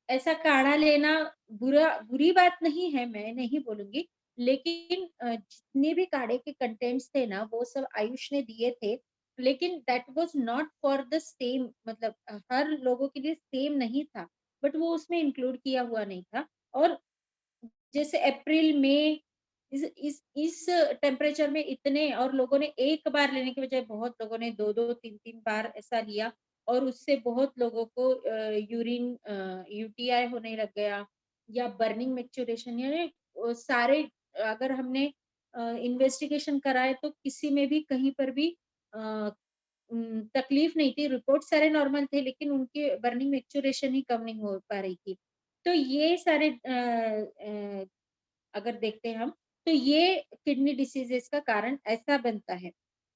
ऐसा काढ़ा लेना बुरी बात नहीं है, मैं नहीं बोलूंगी, लेकिन जितने भी काढ़े के कंटेंट्स थे ना वो सब आयुष ने दिए थे, लेकिन that was not for the same, मतलब हर लोगों के लिए सेम नहीं था, बट वो उसमें इंक्लूड किया हुआ नहीं था। और जैसे अप्रैल मई इस टेम्परेचर में इतने, और लोगों ने एक बार लेने के बजाय बहुत लोगों ने 2-2 3-3 बार ऐसा लिया और उससे बहुत लोगों को यूरिन यूटीआई होने लग गया या बर्निंग मैक्चुरेशन, यानी सारे अगर हमने इन्वेस्टिगेशन कराए तो किसी में भी कहीं पर भी अ, तकलीफ नहीं थी, रिपोर्ट सारे नॉर्मल थे, लेकिन उनके बर्निंग मैक्चुरेशन ही कम नहीं हो पा रही थी। तो ये सारे अगर देखते हैं हम, तो ये किडनी डिसीजेस का कारण ऐसा बनता है।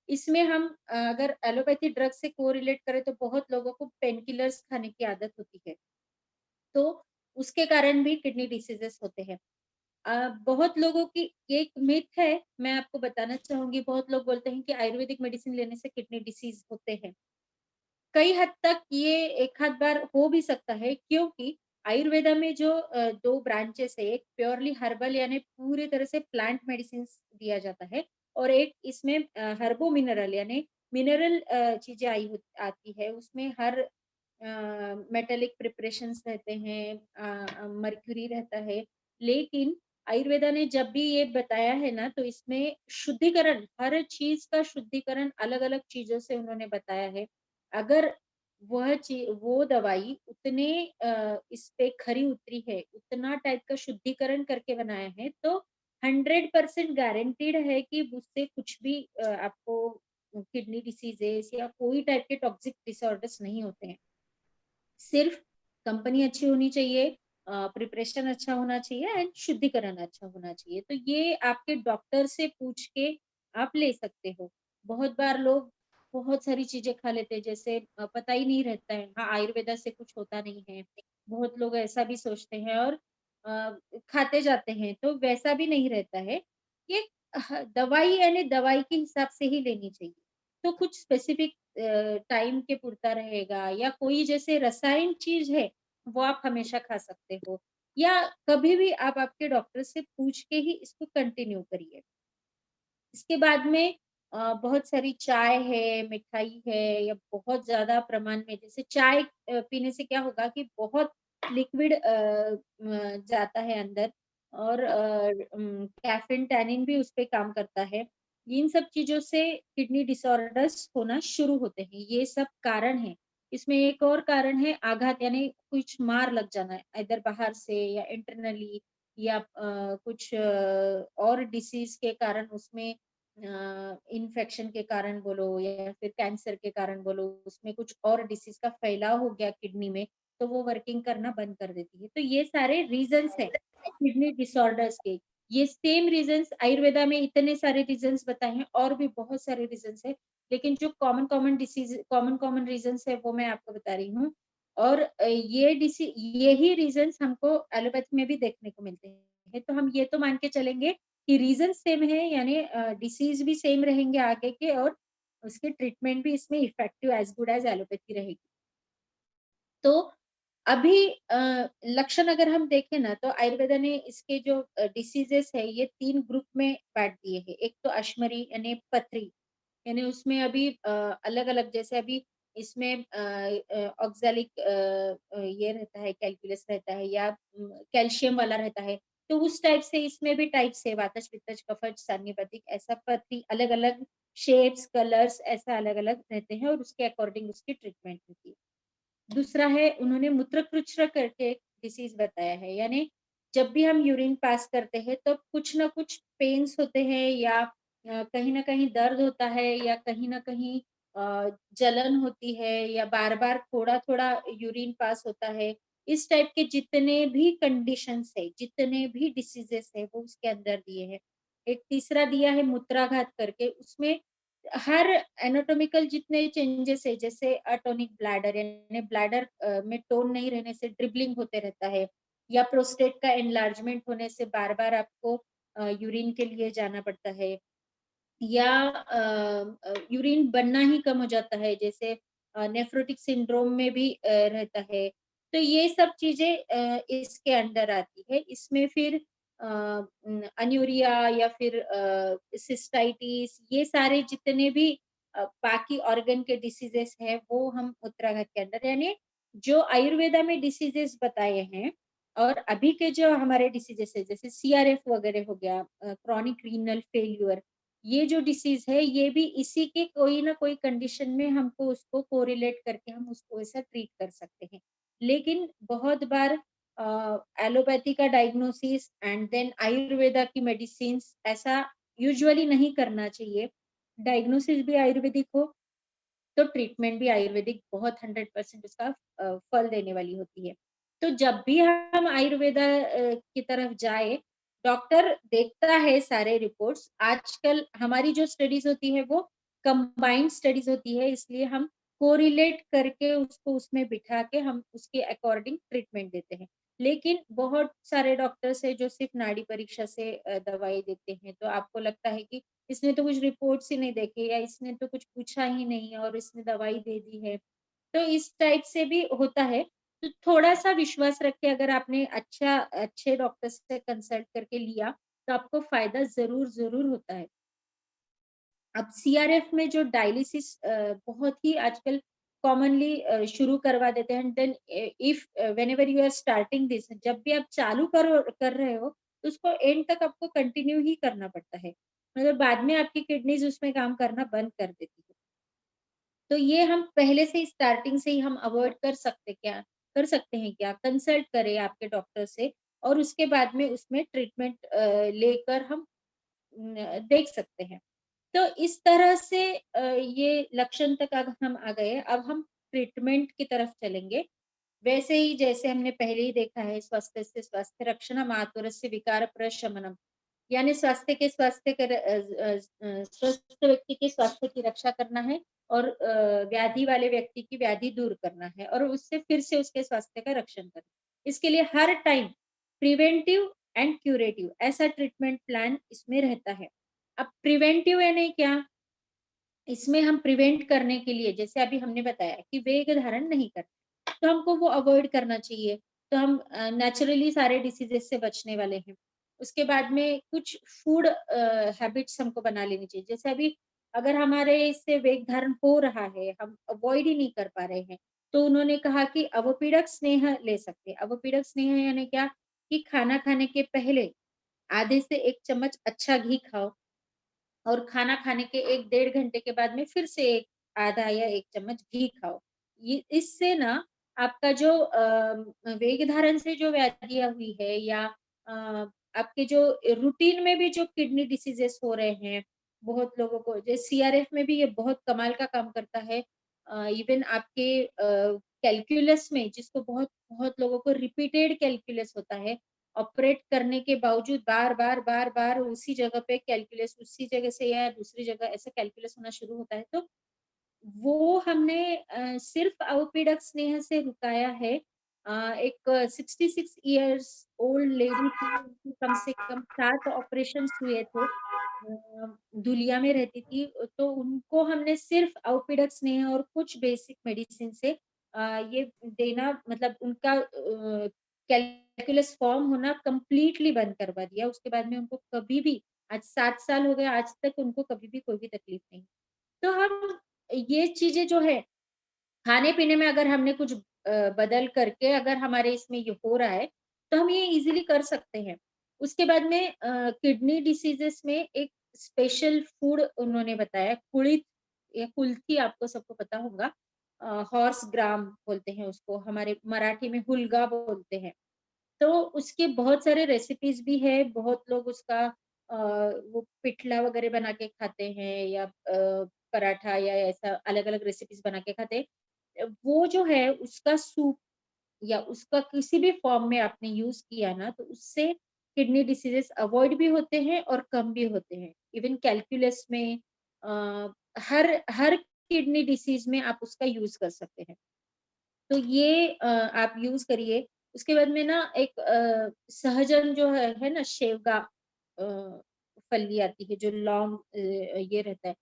इसमें हम अगर एलोपैथी ड्रग से कोरिलेट करें तो बहुत लोगों को पेन किलर्स खाने की आदत होती है, तो उसके कारण भी किडनी डिसीजेस होते हैं। बहुत लोगों की ये एक मिथ है, मैं आपको बताना चाहूंगी, बहुत लोग बोलते हैं कि आयुर्वेदिक मेडिसिन लेने से किडनी डिसीज होते हैं। कई हद तक ये एक आध बार हो भी सकता है, क्योंकि आयुर्वेदा में जो 2 ब्रांचेस है, एक प्योरली हर्बल यानी पूरी तरह से प्लांट मेडिसिन दिया जाता है और एक इसमें हर्बो मिनरल यानी मिनरल चीजें आती है, उसमें हर मेटेलिक प्रिपरेशंस रहते हैं, मर्क्यूरी रहता है। लेकिन आयुर्वेदा ने जब भी ये बताया है ना, तो इसमें शुद्धिकरण, हर चीज का शुद्धिकरण अलग अलग चीजों से उन्होंने बताया है। अगर वो दवाई उतने इस पे खरी उतरी है, उतना टाइप का शुद्धिकरण करके बनाया है, तो 100% गारंटीड है कि उससे कुछ भी आपको किडनी डिसीजेस या कोई टाइप के टॉक्सिक डिसऑर्डर्स नहीं होते हैं। सिर्फ कंपनी अच्छी होनी चाहिए, प्रिपरेशन अच्छा होना चाहिए एंड शुद्धिकरण अच्छा होना चाहिए। तो ये आपके डॉक्टर से पूछ के आप ले सकते हो। बहुत बार लोग बहुत सारी चीजें खा लेते हैं, जैसे पता ही नहीं रहता है, हाँ आयुर्वेदा से कुछ होता नहीं है, बहुत लोग ऐसा भी सोचते हैं और खाते जाते हैं, तो वैसा भी नहीं रहता है। ये दवाई यानी दवाई के हिसाब से ही लेनी चाहिए। तो कुछ स्पेसिफिक टाइम के पुरता रहेगा, या कोई जैसे रसायन चीज है वो आप हमेशा खा सकते हो, या कभी भी आप आपके डॉक्टर से पूछ के ही इसको कंटिन्यू करिए। इसके बाद में बहुत सारी चाय है, मिठाई है, या बहुत ज्यादा प्रमाण में, जैसे चाय पीने से क्या होगा कि बहुत लिक्विड जाता है अंदर, और कैफीन टैनिन भी उस पे काम करता है। इन सब चीजों से किडनी डिसऑर्डर्स होना शुरू होते हैं, ये सब कारण है। इसमें एक और कारण है आघात, यानी कुछ मार लग जाना, इधर बाहर से या इंटरनली, या कुछ और डिसीज के कारण, उसमें इन्फेक्शन के कारण बोलो या फिर कैंसर के कारण बोलो, उसमें कुछ और डिसीज का फैलाव हो गया किडनी में, तो वो वर्किंग करना बंद कर देती है। तो ये सारे रीजंस है किडनी डिसऑर्डर्स के। ये सेम रीजंस आयुर्वेदा में इतने सारे रीजंस बताए हैं, और भी बहुत सारे रीजंस है, लेकिन जो common common disease common common reasons है वो मैं आपको बता रही हूँ। और यही रीजंस हमको एलोपैथी में भी देखने को मिलते हैं, तो हम ये तो मान के चलेंगे कि रीजन सेम है, यानी डिसीज भी सेम रहेंगे आगे के, और उसके ट्रीटमेंट भी इसमें effective as good as allopathy रहेगी। तो अभी लक्षण अगर हम देखें ना, तो आयुर्वेदा ने इसके जो डिसीजेस है ये 3 ग्रुप में बांट दिए हैं। एक तो अश्मरी यानी पथरी, यानी उसमें अभी अलग अलग, जैसे अभी इसमें ऑक्सैलिक ये रहता है, कैलकुलस रहता है, या कैल्शियम वाला रहता है, तो उस टाइप से इसमें भी टाइप्स है, वातज पित्तज कफज सान्निपतिक, ऐसा पथरी अलग अलग शेप्स कलर्स ऐसा अलग अलग रहते हैं, और उसके अकॉर्डिंग उसकी ट्रीटमेंट होती है। दूसरा है, उन्होंने मूत्रकृच्छ्र करके डिसीज बताया है, यानी जब भी हम यूरिन पास करते हैं तो कुछ ना कुछ पेन्स होते हैं, या कहीं ना कहीं दर्द होता है, या कहीं ना कहीं जलन होती है या बार बार थोड़ा थोड़ा यूरिन पास होता है, इस टाइप के जितने भी कंडीशंस है, जितने भी डिसीजेस है, वो उसके अंदर दिए हैं। एक तीसरा दिया है मूत्राघात करके, उसमें हर एनाटॉमिकल जितने चेंजेस है, जैसे अटोनिक ब्लैडर यानी ब्लैडर में टोन नहीं रहने से ड्रिबलिंग होते रहता है, या प्रोस्टेट का एनलार्जमेंट होने से बार बार आपको यूरिन के लिए जाना पड़ता है, या यूरिन बनना ही कम हो जाता है, जैसे नेफ्रोटिक सिंड्रोम में भी रहता है। तो ये सब चीजें इसके अंडर आती है। इसमें फिर अन्यूरिया या फिर सिस्टाइटिस, ये सारे जितने भी बाकी ऑर्गन के डिसीजेस हैं, वो हम उत्तराघात के अंदर, यानी जो आयुर्वेदा में डिसीजेस बताए हैं और अभी के जो हमारे डिसीजेस है, जैसे सीआरएफ वगैरह हो गया, क्रॉनिक रीनल फेल्यूर, ये जो डिसीज है, ये भी इसी के कोई ना कोई कंडीशन में हमको उसको कोरिलेट करके हम उसको ऐसा ट्रीट कर सकते हैं। लेकिन बहुत बार एलोपैथी का डायग्नोसिस एंड देन आयुर्वेदा की मेडिसिन ऐसा यूजुअली नहीं करना चाहिए। डायग्नोसिस भी आयुर्वेदिक हो तो ट्रीटमेंट भी आयुर्वेदिक बहुत 100% उसका फल देने वाली होती है। तो जब भी हम आयुर्वेदा की तरफ जाए, डॉक्टर देखता है सारे रिपोर्ट्स। आजकल हमारी जो स्टडीज होती है वो कंबाइंड स्टडीज होती है, इसलिए हम कोरिलेट करके उसको उसमें बिठा के हम उसके अकॉर्डिंग ट्रीटमेंट देते हैं। लेकिन बहुत सारे डॉक्टर्स है जो सिर्फ नाड़ी परीक्षा से दवाई देते हैं, तो आपको लगता है कि इसने तो कुछ रिपोर्ट्स ही नहीं देखे, या इसने तो कुछ पूछा ही नहीं और इसने दवाई दे दी है। तो इस टाइप से भी होता है। तो थोड़ा-सा विश्वास रख के अगर आपने अच्छे डॉक्टर से कंसल्ट करके लिया, तो आपको फ़ायदा ज़रूर होता है। अब सीआरएफ में जो डायलिसिस बहुत ही आजकल कॉमनली शुरू करवा देते हैं, then if whenever you are starting this, जब भी आप चालू कर रहे हो, तो उसको एंड तक आपको कंटिन्यू ही करना पड़ता है। मतलब बाद में आपकी किडनीज उसमें काम करना बंद कर देती है। तो ये हम पहले से ही स्टार्टिंग से ही हम अवॉइड कर सकते हैं क्या? कंसल्ट करें आपके डॉक्टर से और उसके बाद में उसमें ट्रीटमेंट लेकर हम देख सकते हैं। तो इस तरह से ये लक्षण तक अगर हम आ गए, अब हम ट्रीटमेंट की तरफ चलेंगे। वैसे ही जैसे हमने पहले ही देखा है, स्वास्थ्यस्य स्वास्थ्य रक्षणम आतुरस्य विकार प्रशमनम, यानी स्वस्थ व्यक्ति के स्वास्थ्य की रक्षा करना है और व्याधि वाले व्यक्ति की व्याधि दूर करना है और उससे फिर से उसके स्वास्थ्य का रक्षण करना है। इसके लिए हर टाइम प्रिवेंटिव एंड क्यूरेटिव ऐसा ट्रीटमेंट प्लान इसमें रहता है। अब प्रिवेंटिव यानी क्या? इसमें हम प्रिवेंट करने के लिए, जैसे अभी हमने बताया कि वेग धारण नहीं करते, तो हमको वो अवॉइड करना चाहिए। तो हम नेचुरली सारे डिसीजेस से बचने वाले हैं। उसके बाद में कुछ फूड हैबिट्स हमको बना लेनी चाहिए। जैसे अभी अगर हमारे इससे वेग धारण हो रहा है, हम अवॉइड ही नहीं कर पा रहे हैं, तो उन्होंने कहा कि अवपीडक स्नेह ले सकते हैं। अवपीडक स्नेह यानी क्या? कि खाना खाने के पहले आधे से 1 चम्मच अच्छा घी खाओ और खाना खाने के 1 डेढ़ घंटे के बाद में फिर से एक आधा या 1 चम्मच घी खाओ। ये इससे ना आपका जो वेग धारण से जो व्याधियाँ हुई है या आपके जो रूटीन में भी जो किडनी डिसीजेस हो रहे हैं, बहुत लोगों को जैसे सीआरएफ में भी ये बहुत कमाल का काम करता है। इवन आपके कैलकुलस में जिसको बहुत बहुत लोगों को रिपीटेड कैलकुलस होता है, ऑपरेट करने के बावजूद बार-बार उसी जगह पे कैलकुलस, उसी जगह से या दूसरी जगह ऐसे कैलकुलस होना शुरू होता है, तो वो हमने सिर्फ अवपीडक स्नेह से रुकाया है। एक 66 इयर्स ओल्ड लेडी थी, उनकी कम से कम 7 ऑपरेशंस हुए थे। धुलिया में रहती थी, तो उनको हमने सिर्फ अवपीडक स्नेह और कुछ बेसिक मेडिसिन से ये देना, मतलब उनका कैलकुलस फॉर्म होना कंप्लीटली बंद करवा दिया। उसके बाद में उनको कभी भी, आज 7 साल हो गए, आज तक उनको कभी भी कोई भी तकलीफ नहीं। तो हम ये चीज़ें जो है, खाने-पीने में अगर हमने कुछ बदल करके अगर हमारे इसमें ये हो रहा है, तो हम ये ईज़िली कर सकते हैं। उसके बाद में किडनी डिसीज़ेज़ में एक स्पेशल फूड उन्होंने बताया, कुಳಿत या कुल्थी, आपको सबको पता होगा। हॉर्स ग्राम बोलते हैं उसको, हमारे मराठी में हुलगा बोलते हैं। तो उसके बहुत सारे रेसिपीज़ भी है, बहुत लोग उसका वो पिठला वगैरह बना के खाते हैं या पराठा या ऐसा अलग-अलग रेसिपीज बना के खाते हैं, वो जो है उसका सूप या उसका किसी भी फॉर्म में आपने यूज़ किया ना, तो उससे किडनी डिसीजेज़ अवॉइड भी होते हैं और कम भी होते हैं। इवन कैलकुलस में हर हर किडनी डिसीज़ में आप उसका यूज़ कर सकते हैं। तो ये आप यूज़ करिए। उसके बाद में ना एक सहजन जो है ना शेवगा फली आती है जो लॉन्ग ये रहता है।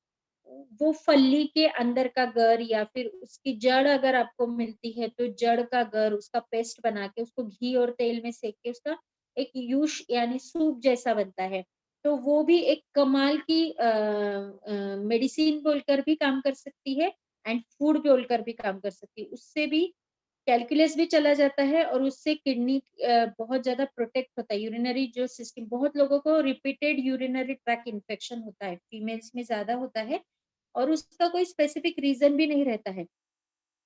वो फली के अंदर का गर या फिर उसकी जड़ अगर आपको मिलती है तो जड़ का गर उसका पेस्ट बना के उसको घी और तेल में सेक के उसका एक यूश यानी सूप जैसा बनता है। तो वो भी एक कमाल की मेडिसिन बोलकर भी काम कर सकती है एंड फूड बोलकर भी काम कर सकती है। उससे भी कैलकुलस भी चला जाता है और उससे किडनी बहुत ज़्यादा प्रोटेक्ट होता है। यूरिनरी जो सिस्टम बहुत लोगों को रिपीटेड यूरिनरी ट्रैक्ट इन्फेक्शन होता है, फीमेल्स में ज़्यादा होता है और उसका कोई स्पेसिफिक रीज़न भी नहीं रहता है।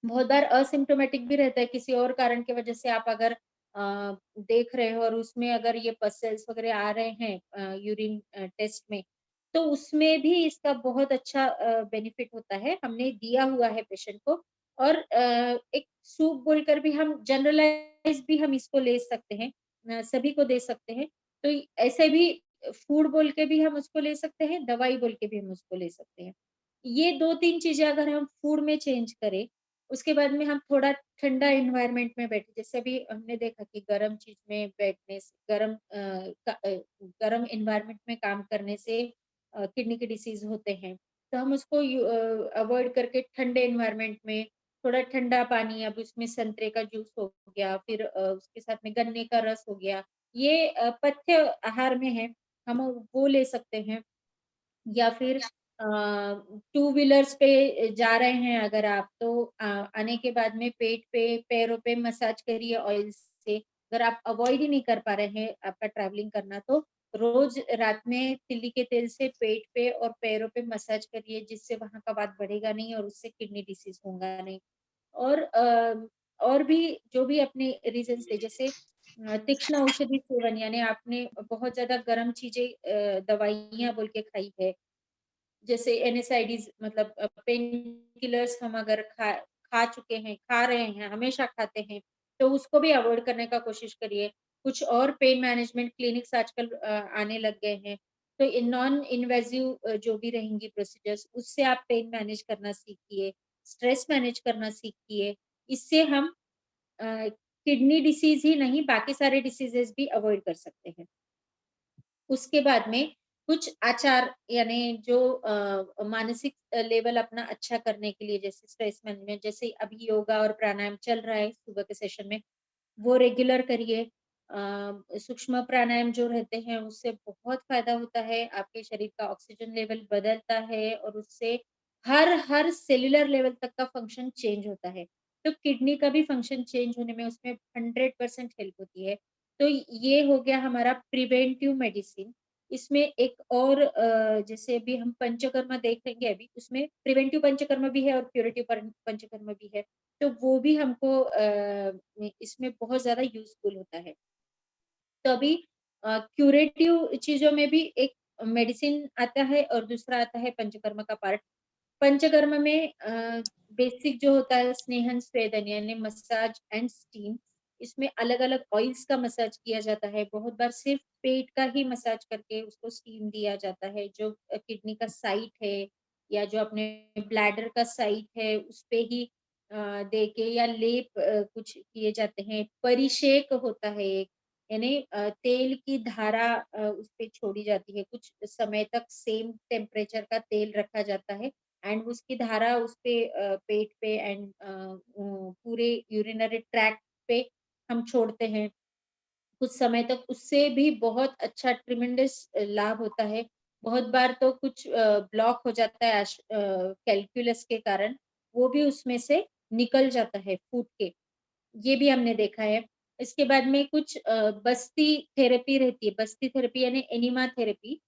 बहुत बार असिम्प्टोमेटिक भी रहता है, किसी और कारण की वजह से आप अगर देख रहे हो और उसमें अगर ये पस सेल्स वगैरह आ रहे हैं यूरिन टेस्ट में, तो उसमें भी इसका बहुत अच्छा बेनिफिट होता है। हमने दिया हुआ है पेशेंट को और एक सूप बोलकर भी हम जनरलाइज़ भी हम इसको ले सकते हैं, सभी को दे सकते हैं। तो ऐसे भी फूड बोल के भी हम उसको ले सकते हैं, दवाई बोल के भी हम उसको ले सकते हैं। ये 2-3 चीज़ें अगर हम फूड में चेंज करें, उसके बाद में हम थोड़ा ठंडा एनवायरनमेंट में बैठे, जैसे अभी हमने देखा कि गर्म चीज़ में बैठने से गर्म एनवायरनमेंट में काम करने से किडनी के डिसीज़ होते हैं। तो हम उसको अवॉइड करके ठंडे एनवायरनमेंट में थोड़ा ठंडा पानी, अब उसमें संतरे का जूस हो गया, फिर उसके साथ में गन्ने का रस हो गया, ये पथ्य आहार में है, हम वो ले सकते हैं। या फिर टू व्हीलर्स पे जा रहे हैं अगर आप तो आने के बाद में पेट पे, पैरों पे मसाज करिए ऑयल से। अगर आप अवॉइड ही नहीं कर पा रहे हैं आपका ट्रैवलिंग करना तो रोज़ रात में तिल्ली के तेल से पेट पे और पैरों पे मसाज करिए जिससे वहाँ का वात बढ़ेगा नहीं और उससे किडनी डिसीज़ होगा नहीं। और और भी जो भी अपने रीज़न्स थे जैसे तीक्ष्ण औषधि सेवन यानी आपने बहुत ज़्यादा गर्म चीज़ें दवाइयाँ बोल के खाई है। जैसे एनएसआईडीज़ मतलब पेन किलर्स हम अगर खा चुके हैं, खा रहे हैं, हमेशा खाते हैं, तो उसको भी अवॉइड करने का कोशिश करिए। कुछ और पेन मैनेजमेंट क्लिनिक्स आजकल आने लग गए हैं, तो इन नॉन इन्वेसिव जो भी रहेंगी प्रोसीजर्स, उससे आप पेन मैनेज करना सीखिए, स्ट्रेस मैनेज करना सीखिए। इससे हम किडनी डिसीज़ ही नहीं, बाकी सारे डिसीज़ेज़ भी अवॉइड कर सकते हैं। उसके बाद में कुछ आचार यानी जो मानसिक लेवल अपना अच्छा करने के लिए जैसे स्ट्रेस मैनेजमेंट जैसे अभी योगा और प्राणायाम चल रहा है सुबह के सेशन में, वो रेगुलर करिए। सूक्ष्म प्राणायाम जो रहते हैं उससे बहुत फ़ायदा होता है, आपके शरीर का ऑक्सीजन लेवल बदलता है और उससे हर हर सेल्युलर लेवल तक का फंक्शन चेंज होता है। तो किडनी का भी फंक्शन चेंज होने में उसमें 100% हेल्प होती है। तो ये हो गया हमारा प्रिवेंटिव मेडिसिन। इसमें एक और जैसे अभी हम पंचकर्म देखेंगे अभी, उसमें प्रिवेंटिव पंचकर्म भी है और क्यूरेटिव पंचकर्म भी है। तो वो भी हमको इसमें बहुत ज़्यादा यूज़फुल होता है। तो अभी क्यूरेटिव चीज़ों में भी एक मेडिसिन आता है और दूसरा आता है पंचकर्म का पार्ट। पंचकर्म में बेसिक जो होता है स्नेहन स्वेदन यानी मसाज एंड स्टीम, इसमें अलग-अलग ऑयल्स का मसाज किया जाता है। बहुत बार सिर्फ पेट का ही मसाज करके उसको स्टीम दिया जाता है। जो किडनी का साइट है या जो अपने ब्लैडर का साइट है उस पे ही दे के या लेप कुछ किए जाते हैं। परिषेक होता है एक, यानी तेल की धारा उस पे छोड़ी जाती है। कुछ समय तक सेम टेम्परेचर का तेल रखा जाता है एंड उसकी धारा उस पे पेट पे एंड पूरे यूरिनरी ट्रैक्ट पे हम छोड़ते हैं कुछ समय तक। उससे भी बहुत अच्छा ट्रिमेंडस लाभ होता है। बहुत बार तो कुछ ब्लॉक हो जाता है कैलकुलस के कारण, वो भी उसमें से निकल जाता है फूट के। ये भी हमने देखा है। इसके बाद में कुछ बस्ती थेरेपी रहती है। बस्ती थेरेपी यानी एनिमा थेरेपी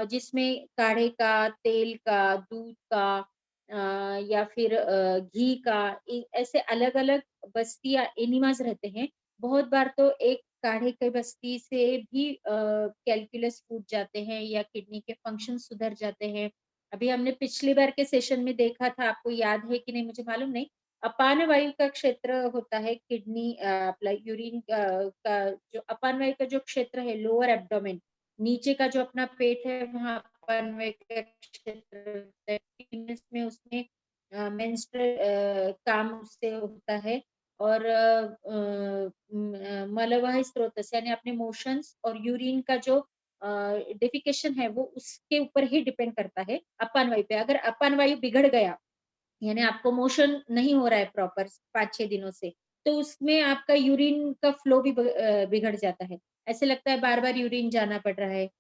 जिसमें काढ़े का, तेल का, दूध का या फिर घी का ऐसे अलग-अलग बस्ती या एनिमास रहते हैं। बहुत बार तो एक काढ़े की बस्ती से भी कैलकुलस फूट जाते हैं या किडनी के फंक्शन सुधर जाते हैं। अभी हमने पिछली बार के सेशन में देखा था, आपको याद है कि नहीं मुझे मालूम नहीं, अपान वायु का क्षेत्र होता है किडनी, यूरिन का जो अपान वायु का जो क्षेत्र है, लोअर एब्डोमेन, नीचे का जो अपना पेट है, वहाँ अपान वायु का क्षेत्र होता है। फीमेल्स में उसमें मेंस्ट्रुअल काम उससे होता है, और मलवाही स्रोत से यानी अपने मोशंस और यूरिन का जो डेफिकेशन है वो उसके ऊपर ही डिपेंड करता है अपान वायु पे। अगर अपान वायु बिगड़ गया, यानी आपको मोशन नहीं हो रहा है प्रॉपर 5-6 दिनों से, तो उसमें आपका यूरिन का फ्लो भी बिगड़ जाता है। ऐसे लगता है बार बार यूरिन जाना पड़ रहा है।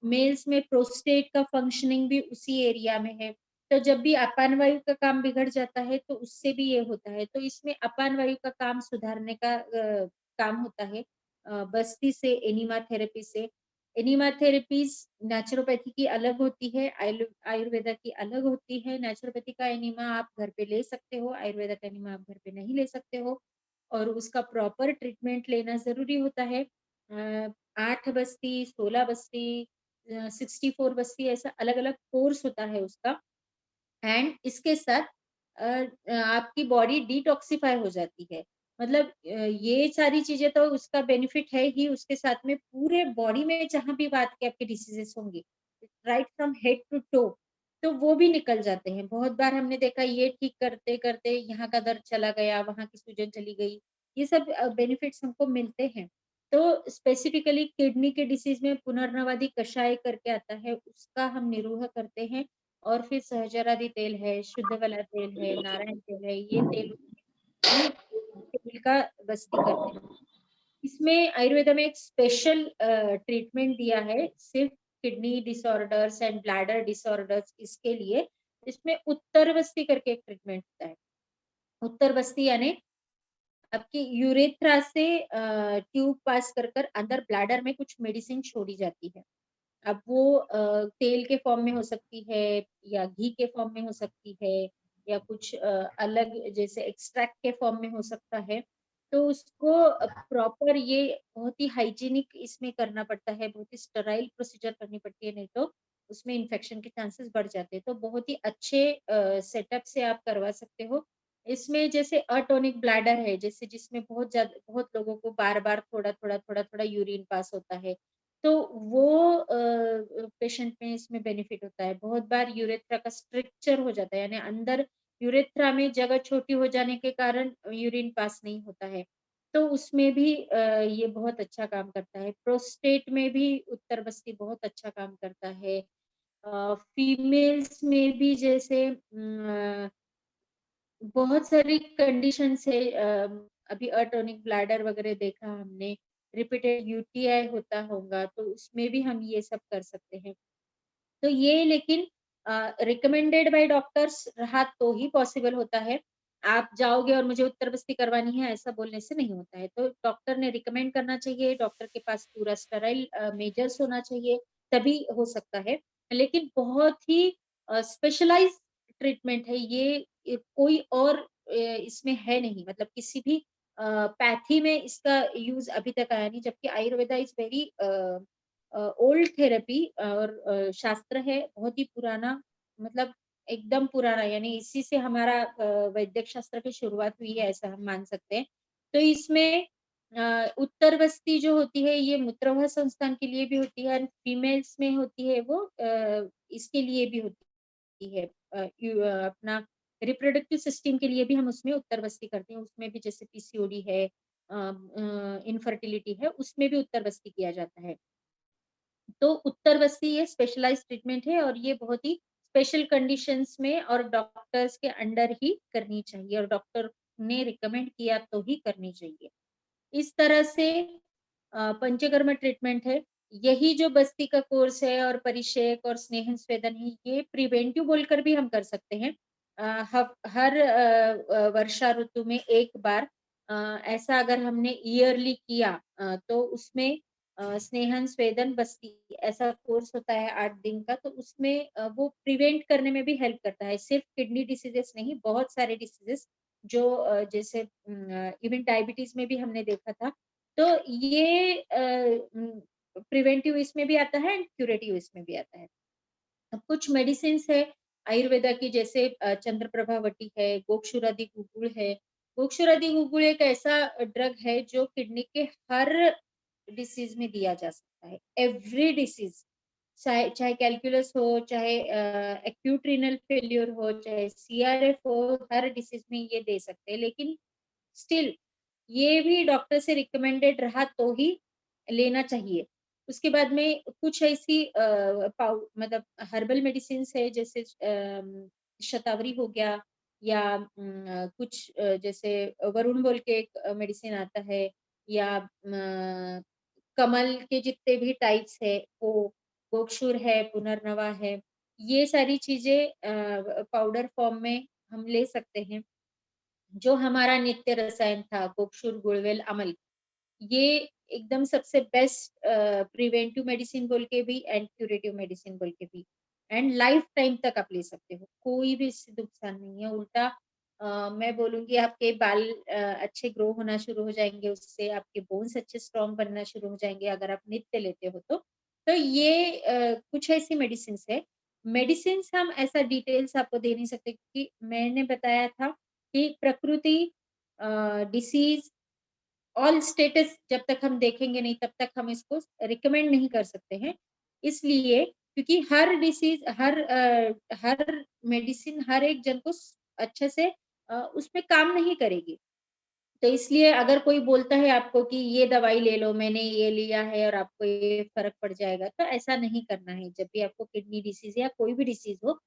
मेल्स में प्रोस्टेट का फंक्शनिंग भी उसी एरिया में है। तो जब भी अपान वायु का काम बिगड़ जाता है तो उससे भी ये होता है। तो इसमें अपान वायु का काम सुधारने का काम होता है बस्ती से, एनिमा थेरेपी से। एनिमा थेरेपीज नेचुरोपैथी की अलग होती है, आयुर्वेदा की अलग होती है। नेचुरोपैथी का एनिमा आप घर पे ले सकते हो, आयुर्वेदा का एनिमा आप घर पे नहीं ले सकते हो, और उसका प्रॉपर ट्रीटमेंट लेना जरूरी होता है। 8 बस्ती, 16 बस्ती, 64 बस्ती, ऐसा अलग अलग कोर्स होता है उसका। एंड इसके साथ आपकी बॉडी डिटॉक्सिफाई हो जाती है। मतलब ये सारी चीजें तो उसका बेनिफिट है ही, उसके साथ में पूरे बॉडी में जहां भी बात के आपके डिसीजेस होंगे, right from head to toe, तो वो भी निकल जाते हैं। बहुत बार हमने देखा ये ठीक करते करते यहाँ का दर्द चला गया, वहां की सूजन चली गई, ये सब बेनिफिट्स हमको मिलते हैं। तो स्पेसिफिकली किडनी के डिसीज में पुनर्नवादी कषाय करके आता है, उसका हम निरूह करते हैं। और फिर सहजरादि तेल है, शुद्ध वाला तेल है, नारायण तेल है, ये तेल हम तेल का बस्ती करते हैं। इसमें आयुर्वेदा में एक स्पेशल ट्रीटमेंट दिया है सिर्फ kidney disorders and bladder disorders, इसके लिए इसमें उत्तर बस्ती करके एक ट्रीटमेंट होता है। उत्तर बस्ती यानी आपकी यूरेथ्रा से ट्यूब पास कर कर अंदर ब्लैडर में कुछ मेडिसिन छोड़ी जाती है। अब वो तेल के फॉर्म में हो सकती है, या घी के फॉर्म में हो सकती है, या कुछ अलग जैसे एक्सट्रैक्ट के फॉर्म में हो सकता है। तो उसको प्रॉपर ये बहुत ही हाइजीनिक इसमें करना पड़ता है, बहुत ही स्टराइल प्रोसीजर करनी पड़ती है, नहीं तो उसमें इन्फेक्शन के चांसेस बढ़ जाते हैं। तो बहुत ही अच्छे सेटअप से आप करवा सकते हो। इसमें जैसे अटोनिक ब्लैडर है, जैसे जिसमें बहुत ज्यादा, बहुत लोगों को बार बार थोड़ा थोड़ा थोड़ा थोड़ा यूरिन पास होता है, तो वो पेशेंट में इसमें बेनिफिट होता है। बहुत बार यूरेथ्रा का स्ट्रक्चर हो जाता है, यानी अंदर यूरेथ्रा में जगह छोटी हो जाने के कारण यूरिन पास नहीं होता है, तो उसमें भी ये बहुत अच्छा काम करता है। प्रोस्टेट में भी उत्तर बस्ती बहुत अच्छा काम करता है। फीमेल्स में भी जैसे बहुत सारी कंडीशन है, अभी अटोनिक ब्लैडर वगैरह देखा हमने, रिपीटेड यूटीआई होता होगा, तो उसमें भी हम ये सब कर सकते हैं। तो ये लेकिन रिकमेंडेड बाय डॉक्टर्स रहा तो ही पॉसिबल होता है। आप जाओगे और मुझे उत्तर बस्ती करवानी है ऐसा बोलने से नहीं होता है। तो डॉक्टर ने रिकमेंड करना चाहिए, डॉक्टर के पास पूरा स्टेराइल मेजर्स होना चाहिए, तभी हो सकता है। लेकिन बहुत ही स्पेशलाइज ट्रीटमेंट है ये कोई और इसमें है नहीं, मतलब किसी भी पैथी में इसका यूज अभी तक आया नहीं, जबकि Ayurveda is very old therapy और शास्त्र है बहुत ही पुराना, मतलब एकदम पुराना, यानी इसी से हमारा वैदिक शास्त्र की शुरुआत हुई है ऐसा हम मान सकते हैं। तो इसमें उत्तर बस्ती जो होती है ये मूत्रवाह संस्थान के लिए भी होती है, फीमेल्स में होती है वो इसके लिए भी होती है, अपना रिप्रोडक्टिव सिस्टम के लिए भी हम उसमें उत्तर बस्ती करते हैं। उसमें भी जैसे पीसीओडी है, इनफर्टिलिटी है, उसमें भी उत्तर बस्ती किया जाता है। तो उत्तर बस्ती ये स्पेशलाइज्ड ट्रीटमेंट है, और ये बहुत ही स्पेशल कंडीशंस में और डॉक्टर्स के अंडर ही करनी चाहिए, और डॉक्टर ने रिकमेंड किया तो ही करनी चाहिए। इस तरह से पंचकर्म ट्रीटमेंट है। यही जो बस्ती का कोर्स है और परिषेक और स्नेहन स्वेदन है, ये प्रिवेंटिव बोलकर भी हम कर सकते हैं। हर वर्षा ऋतु में एक बार ऐसा अगर हमने ईयरली किया तो उसमें स्नेहन स्वेदन बस्ती ऐसा कोर्स होता है 8 दिन का, तो उसमें वो प्रिवेंट करने में भी हेल्प करता है। सिर्फ किडनी डिसीजेस नहीं, बहुत सारे डिसीजेस जो जैसे इवन डायबिटीज में भी हमने देखा था। तो ये प्रिवेंटिव इसमें भी आता है एंड क्यूरेटिव इसमें भी आता है। कुछ मेडिसिन है आयुर्वेदा की, जैसे चंद्रप्रभावती है, गोक्षुरादि गुगुल है। गोक्षुरादि गुगुल एक ऐसा ड्रग है जो किडनी के हर डिसीज में दिया जा सकता है, एवरी डिसीज, चाहे कैलकुलस हो, चाहे एक्यूट रीनल फेल्योर हो, चाहे CRF हो, हर डिसीज में ये दे सकते हैं। लेकिन स्टिल ये भी डॉक्टर से रिकमेंडेड रहा तो ही लेना चाहिए। उसके बाद में कुछ ऐसी मतलब हर्बल मेडिसिन है, जैसे शतावरी हो गया, या कुछ जैसे वरुण बोल के एक मेडिसिन आता है, या कमल के जितने भी टाइप्स है, वो गोक्षुर है, पुनर्नवा है, ये सारी चीजें पाउडर फॉर्म में हम ले सकते हैं। जो हमारा नित्य रसायन था गोक्षुर, गुड़वेल, अमल, ये एकदम सबसे बेस्ट प्रिवेंटिव मेडिसिन बोल के भी एंड क्यूरेटिव मेडिसिन बोल के भी, एंड लाइफ टाइम तक आप ले सकते हो, कोई भी इससे नुकसान नहीं है। उल्टा मैं बोलूंगी आपके बाल अच्छे ग्रो होना शुरू हो जाएंगे, उससे आपके बोन्स अच्छे स्ट्रॉन्ग बनना शुरू हो जाएंगे अगर आप नित्य लेते हो तो ये कुछ ऐसी मेडिसिन है। मेडिसिन हम ऐसा डिटेल्स आपको दे नहीं सकते, क्योंकि मैंने बताया था कि प्रकृति, डिसीज, ऑल स्टेटस जब तक हम देखेंगे नहीं तब तक हम इसको रिकमेंड नहीं कर सकते हैं। इसलिए क्योंकि हर डिसीज, हर मेडिसिन हर एक जन को अच्छे से उसमें काम नहीं करेगी। तो इसलिए अगर कोई बोलता है आपको कि ये दवाई ले लो, मैंने ये लिया है और आपको ये फर्क पड़ जाएगा, तो ऐसा नहीं करना है। जब भी आपको किडनी डिसीज या कोई भी डिसीज हो,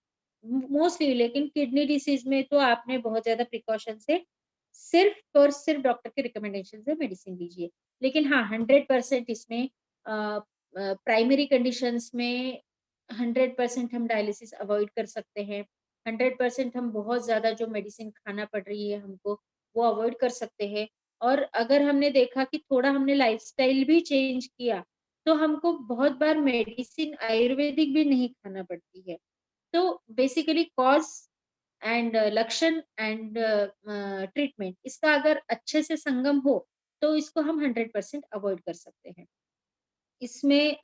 मोस्टली, लेकिन किडनी डिसीज में तो आपने बहुत ज्यादा प्रिकॉशन से सिर्फ और सिर्फ डॉक्टर के रिकमेंडेशन से मेडिसिन लीजिए। लेकिन हाँ, 100% इसमें प्राइमरी कंडीशंस में 100% हम डायलिसिस अवॉइड कर सकते हैं। 100% हम बहुत ज्यादा जो मेडिसिन खाना पड़ रही है हमको, वो अवॉइड कर सकते हैं। और अगर हमने देखा कि थोड़ा हमने लाइफस्टाइल भी चेंज किया, तो हमको बहुत बार मेडिसिन आयुर्वेदिक भी नहीं खाना पड़ती है। तो बेसिकली कॉज एंड लक्षण एंड ट्रीटमेंट, इसका अगर अच्छे से संगम हो तो इसको हम 100% अवॉइड कर सकते हैं। इसमें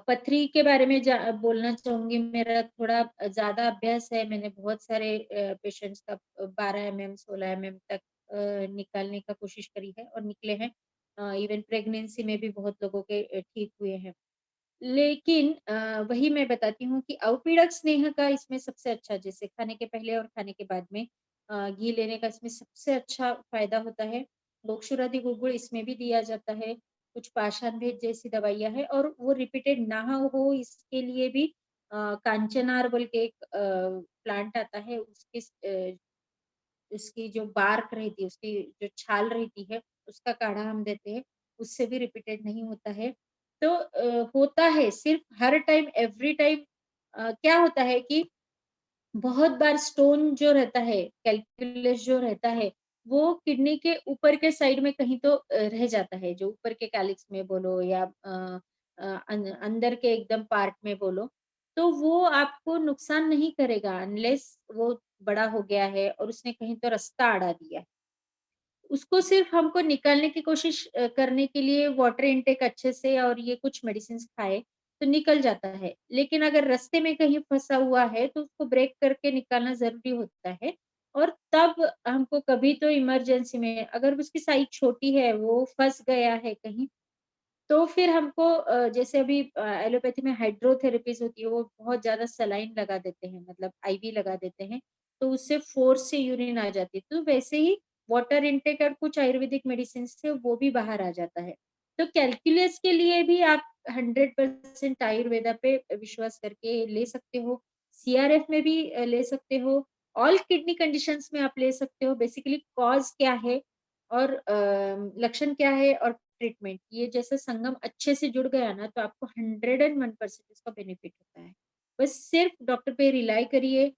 पथरी के बारे में बोलना चाहूंगी। मेरा थोड़ा ज्यादा अभ्यास है, मैंने बहुत सारे पेशेंट्स का 12 mm 16 mm तक निकालने का कोशिश करी है और निकले हैं। इवन प्रेगनेंसी में भी बहुत लोगों के ठीक हुए हैं। लेकिन वही मैं बताती हूँ कि अवपीड़क स्नेह का इसमें सबसे अच्छा, जैसे खाने के पहले और खाने के बाद में घी लेने का इसमें सबसे अच्छा फायदा होता है। गोक्षुरादि गुगुल इसमें भी दिया जाता है। कुछ पाषाण भेद जैसी दवाइयां है, और वो रिपीटेड ना हो इसके लिए भी कांचनार बोल के एक प्लांट आता है, उसकी जो बार्क रहती है, उसकी जो छाल रहती है, उसका काढ़ा हम देते हैं, उससे भी रिपीटेड नहीं होता है। तो होता है सिर्फ हर टाइम एवरी टाइम क्या होता है कि बहुत बार स्टोन जो रहता है, कैलकुलस जो रहता है, वो किडनी के ऊपर के साइड में कहीं तो रह जाता है, जो ऊपर के कैलिक्स में बोलो या अंदर के एकदम पार्ट में बोलो, तो वो आपको नुकसान नहीं करेगा अनलेस वो बड़ा हो गया है और उसने कहीं तो रास्ता अड़ा दिया है। उसको सिर्फ हमको निकालने की कोशिश करने के लिए वाटर इनटेक अच्छे से और ये कुछ मेडिसिन खाए तो निकल जाता है। लेकिन अगर रास्ते में कहीं फंसा हुआ है तो उसको ब्रेक करके निकालना जरूरी होता है। और तब हमको कभी तो इमरजेंसी में, अगर उसकी साइज छोटी है, वो फंस गया है कहीं, तो फिर हमको जैसे अभी एलोपैथी में हाइड्रोथेरेपीज होती है, वो बहुत ज्यादा सलाइन लगा देते हैं, मतलब IV लगा देते हैं, तो उससे फोर्स से यूरिन आ जाती है। तो वैसे ही वाटर इनटेक और कुछ आयुर्वेदिक मेडिसिन से वो भी बाहर आ जाता है। तो कैलकुलस के लिए भी आप 100% आयुर्वेदा पे विश्वास करके ले सकते हो। CRF में भी ले सकते हो। ऑल किडनी कंडीशंस में आप ले सकते हो। बेसिकली कॉज क्या है और लक्षण क्या है और ट्रीटमेंट, ये जैसे संगम अच्छे से जुड़ गया ना, तो आपको 101% इसका बेनिफिट होता है। बस सिर्फ डॉक्टर पे रिलाई करिए,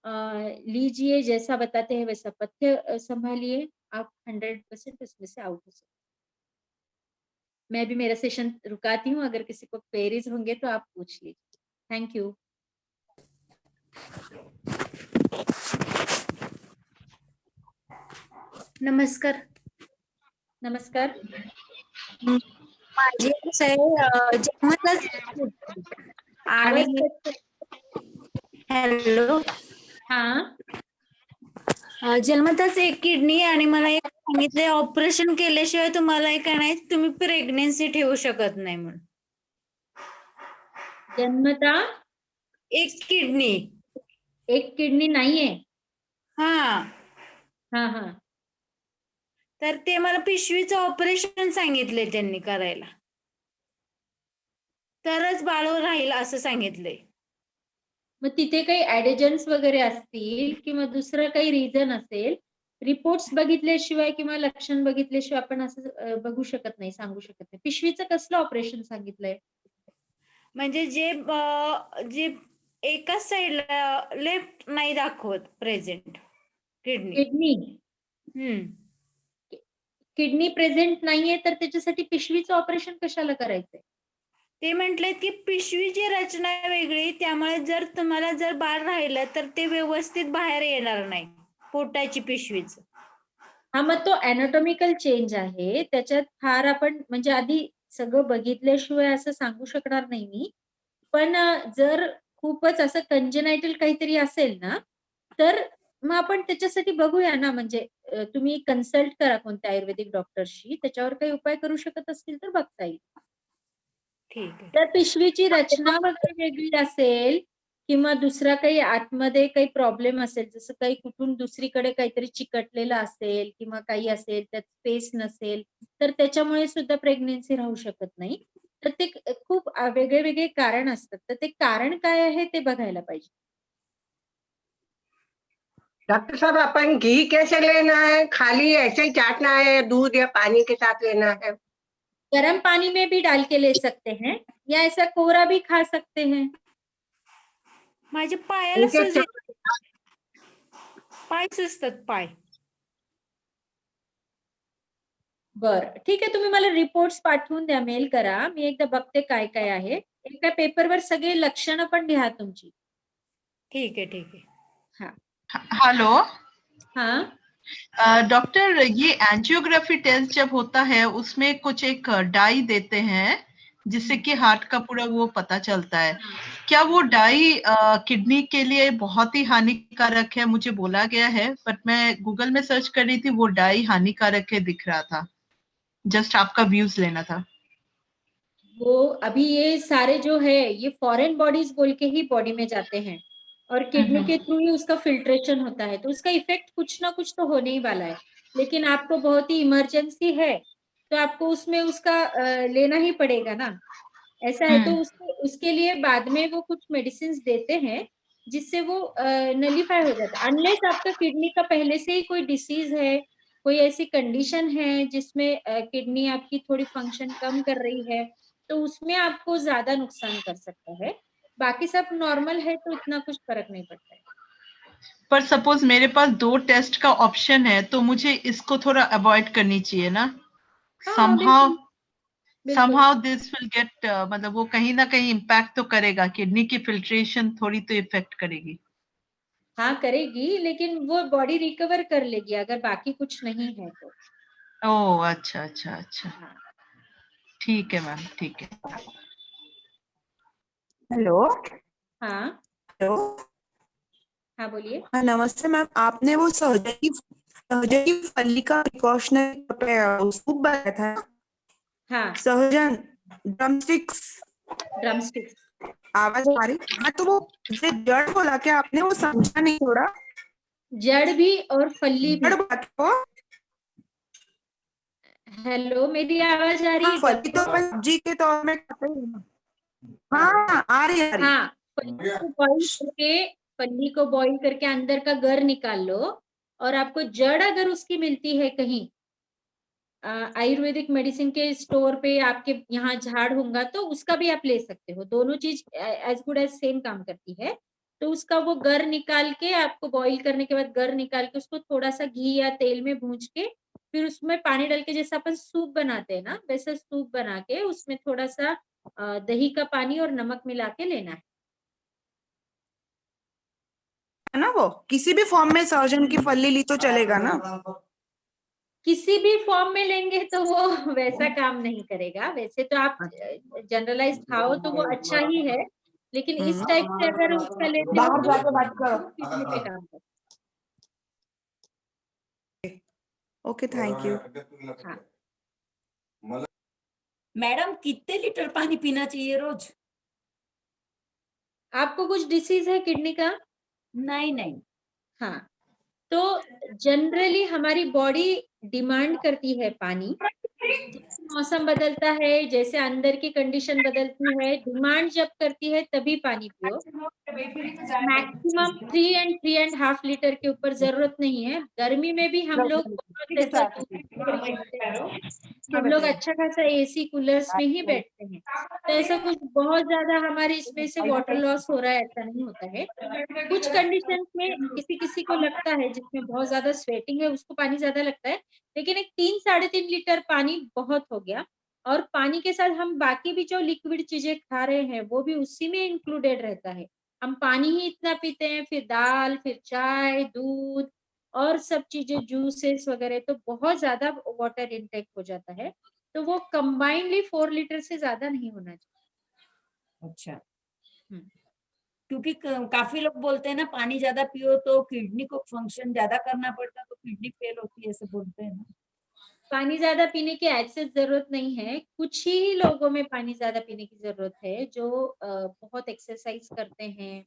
लीजिए, जैसा बताते हैं वैसा पथ्य संभालिए, आप 100% इसमें से आउट हो सकते हैं। मैं भी मेरा सेशन रुकाती हूँ, अगर किसी को क्वेरीज होंगे तो आप पूछ लीजिए। Thank you. नमस्कार. नमस्कार. माझी असं आहे, जन्मताच आवाज आणि कट- हॅलो, हाँ जन्मताच एक किडनी आणि मला एक सांगितलंय ऑपरेशन केल्याशिवाय तुम्हाला एक नाही तुम्ही प्रेग्नेन्सी ठेवू शकत नाही म्हणून. जन्मता एक किडनी. एक किडनी नहीं है। हा, हाँ हाँ तर ते मला पिशवीचं ऑपरेशन सांगितलंय त्यांनी करायला, तरच बाळ राहील असं सांगितलंय. मग तिथे काही ऍडेजन्स वगैरे असतील किंवा दुसरं काही रिझन असेल, रिपोर्ट्स बघितल्याशिवाय किंवा लक्षण बघितल्याशिवाय आपण असं बघू शकत नाही, सांगू शकत नाही. पिशवीचं कसलं ऑपरेशन सांगितलंय? म्हणजे जे एकाच साईडला लेफ्ट नाही दाखवत प्रेझेंट किडनी. किडनी हम्म. किडनी प्रेझेंट नाहीये तर त्याच्यासाठी पिशवीचं ऑपरेशन कशाला करायचंय? ते म्हटले की पिशवीची रचना वेगळी, त्यामुळे जर तुम्हाला जर बाळ राहिलं तर ते व्यवस्थित बाहेर येणार नाही पोटाची पिशवीच. हा, मग तो अॅनाटॉमिकल चेंज आहे. त्याच्यात फार आपण म्हणजे आधी सगळं बघितल्याशिवाय असं सांगू शकणार नाही मी. पण जर खूपच असं कंजेनायटल काहीतरी असेल ना, तर मग आपण त्याच्यासाठी बघूया ना. म्हणजे तुम्ही कन्सल्ट करा कोणत्या आयुर्वेदिक डॉक्टरशी, त्याच्यावर काही उपाय करू शकत असतील तर बघता येईल. ठीक आहे. तर पिशवीची रचना वगैरे वेगळी असेल किंवा दुसरा काही आतमध्ये काही प्रॉब्लेम असेल, जसं काही कुठून दुसरीकडे काहीतरी चिकटलेलं असेल किंवा काही असेल, त्यात स्पेस नसेल, तर त्याच्यामुळे सुद्धा प्रेग्नेन्सी राहू शकत नाही. तर ते खूप वेगळे वेगळे कारण असतात. तर ते कारण काय आहे ते बघायला पाहिजे. डॉक्टर साहब, अपन घी कैसे लेना है? खाली ऐसे ही चाटना है, दूध या पानी के साथ लेना है? गर्म पानी में भी डाल के ले सकते हैं या ऐसा कोरा भी खा सकते हैं. माझे पायाला एक-एक सूज येते. पाय सुजतात पाय. बरं, ठीक आहे. तुम्ही मला रिपोर्ट्स पाठवून द्या, मेल करा. मी एकदा बघते काय काय आहे. एका पेपरवर सगळे लक्षणं पण लिहा तुमची. ठीक आहे, ठीक आहे. हेलो हाँ डॉक्टर, ये एंजियोग्राफी टेस्ट जब होता है उसमें कुछ एक डाई देते हैं जिससे कि हार्ट का पूरा वो पता चलता है. क्या वो डाई किडनी के लिए बहुत ही हानिकारक है? मुझे बोला गया है, बट मैं गूगल में सर्च कर रही थी, वो डाई हानिकारक है दिख रहा था. जस्ट आपका व्यूज लेना था. वो अभी ये सारे जो है ये फॉरेन बॉडीज बोल के ही बॉडी में जाते हैं और किडनी के थ्रू ही उसका फिल्ट्रेशन होता है, तो उसका इफेक्ट कुछ ना कुछ तो होने ही वाला है. लेकिन आपको बहुत ही इमरजेंसी है तो आपको उसमें उसका लेना ही पड़ेगा ना. ऐसा है तो उसके लिए बाद में वो कुछ मेडिसिन देते हैं जिससे वो नलीफाई हो जाता है. अनलेस आपका किडनी का पहले से ही कोई डिसीज है, कोई ऐसी कंडीशन है जिसमें किडनी आपकी थोड़ी फंक्शन कम कर रही है, तो उसमें आपको ज्यादा नुकसान कर सकता है. बाकी सब नॉर्मल है तो इतना कुछ फर्क नहीं पड़ता है. पर सपोज मेरे पास 2 टेस्ट का ऑप्शन है तो मुझे इसको थोड़ा अवॉइड करनी चाहिए ना? हाँ, somehow बिल्कुल. somehow this will get मतलब वो कहीं ना कहीं इम्पैक्ट तो करेगा, किडनी की फिल्ट्रेशन थोड़ी तो इफेक्ट करेगी. हाँ करेगी, लेकिन वो बॉडी रिकवर कर लेगी अगर बाकी कुछ नहीं है तो. ओह अच्छा अच्छा अच्छा, हाँ ठीक है मैम, ठीक है. हेलो. हाँ हेलो. हाँ बोलिए. हाँ नमस्ते मैम. आपने वो सहजन की फली का प्रिकॉशनरी सूप बनाया था. हाँ सहजन ड्रमस्टिक्स. ड्रमस्टिक्स. आवाज आ रही? हाँ, तो वो जड़ बोला क्या आपने? वो समझा नहीं थोड़ा. जड़ भी और फली भी. जड़ बोला क्या वो? हेलो, मेरी आवाज आ रही हाँ, है? फली तो अपन सब्जी के तौर में खाते हैं ना. हाँ, आ रही है. हाँ, फली को बॉईल करके अंदर का गर निकाल लो और आपको जड़ अगर उसकी मिलती है कहीं आयुर्वेदिक मेडिसिन के स्टोर पे, आपके यहाँ झाड़ होगा तो उसका भी आप ले सकते हो. दोनों चीज एज गुड एज सेम काम करती है. तो उसका वो गर निकाल के, आपको बॉईल करने के बाद गर निकाल के उसको थोड़ा सा घी या तेल में भूंज के फिर उसमें पानी डाल के, जैसा अपन सूप बनाते हैं ना वैसा सूप बना के उसमें थोड़ा सा दही का पानी और नमक मिला के लेना है. ना वो किसी भी फॉर्म में सहजन की फली ली तो चलेगा ना? किसी भी फॉर्म में लेंगे तो वो वैसा काम नहीं करेगा. वैसे तो आप जनरलाइज खाओ तो वो अच्छा ही है, लेकिन इस टाइप से अगर उसका लेते हो बाहर जाके बात तो करो। किडनी पे काम करता ओके, थैंक यू। है। हाँ, मैडम कितने लीटर पानी पीना चाहिए रोज? आपको कुछ डिसीज है किडनी का? नहीं। हाँ, तो जनरली हमारी बॉडी डिमांड करती है पानी। जैसे मौसम बदलता है, जैसे अंदर की कंडीशन बदलती है, डिमांड जब करती है तभी पानी पियो। मैक्सिमम 3 and 3.5 लीटर के ऊपर जरूरत नहीं है। गर्मी में भी हम लोग बहुत ऐसा हम लोग अच्छा खासा एसी कूलर्स में ही बैठते हैं, तो ऐसा कुछ बहुत ज्यादा हमारे इसमें से वाटर लॉस हो रहा है ऐसा नहीं होता है। कुछ कंडीशंस में किसी किसी को लगता है जिसमें बहुत ज्यादा स्वेटिंग है उसको पानी ज्यादा लगता है, लेकिन एक 3-3.5 लीटर पानी बहुत हो गया। और पानी के साथ हम बाकी भी जो लिक्विड चीजें खा रहे हैं वो भी उसी में इंक्लूडेड रहता है। हम पानी ही इतना पीते हैं, फिर दाल, फिर चाय, दूध और सब चीजें, जूसेस वगैरह, तो बहुत ज्यादा वाटर इनटेक हो जाता है। तो वो कंबाइनली 4 लीटर से ज्यादा नहीं होना चाहिए। अच्छा, हम्म। क्योंकि काफी लोग बोलते हैं ना पानी ज्यादा पियो तो किडनी को फंक्शन ज्यादा करना पड़ता है तो किडनी फेल होती है, ऐसे बोलते हैं ना। पानी ज्यादा पीने की ऐसे जरूरत नहीं है। कुछ ही लोगों में पानी ज्यादा पीने की जरूरत है जो बहुत एक्सरसाइज करते हैं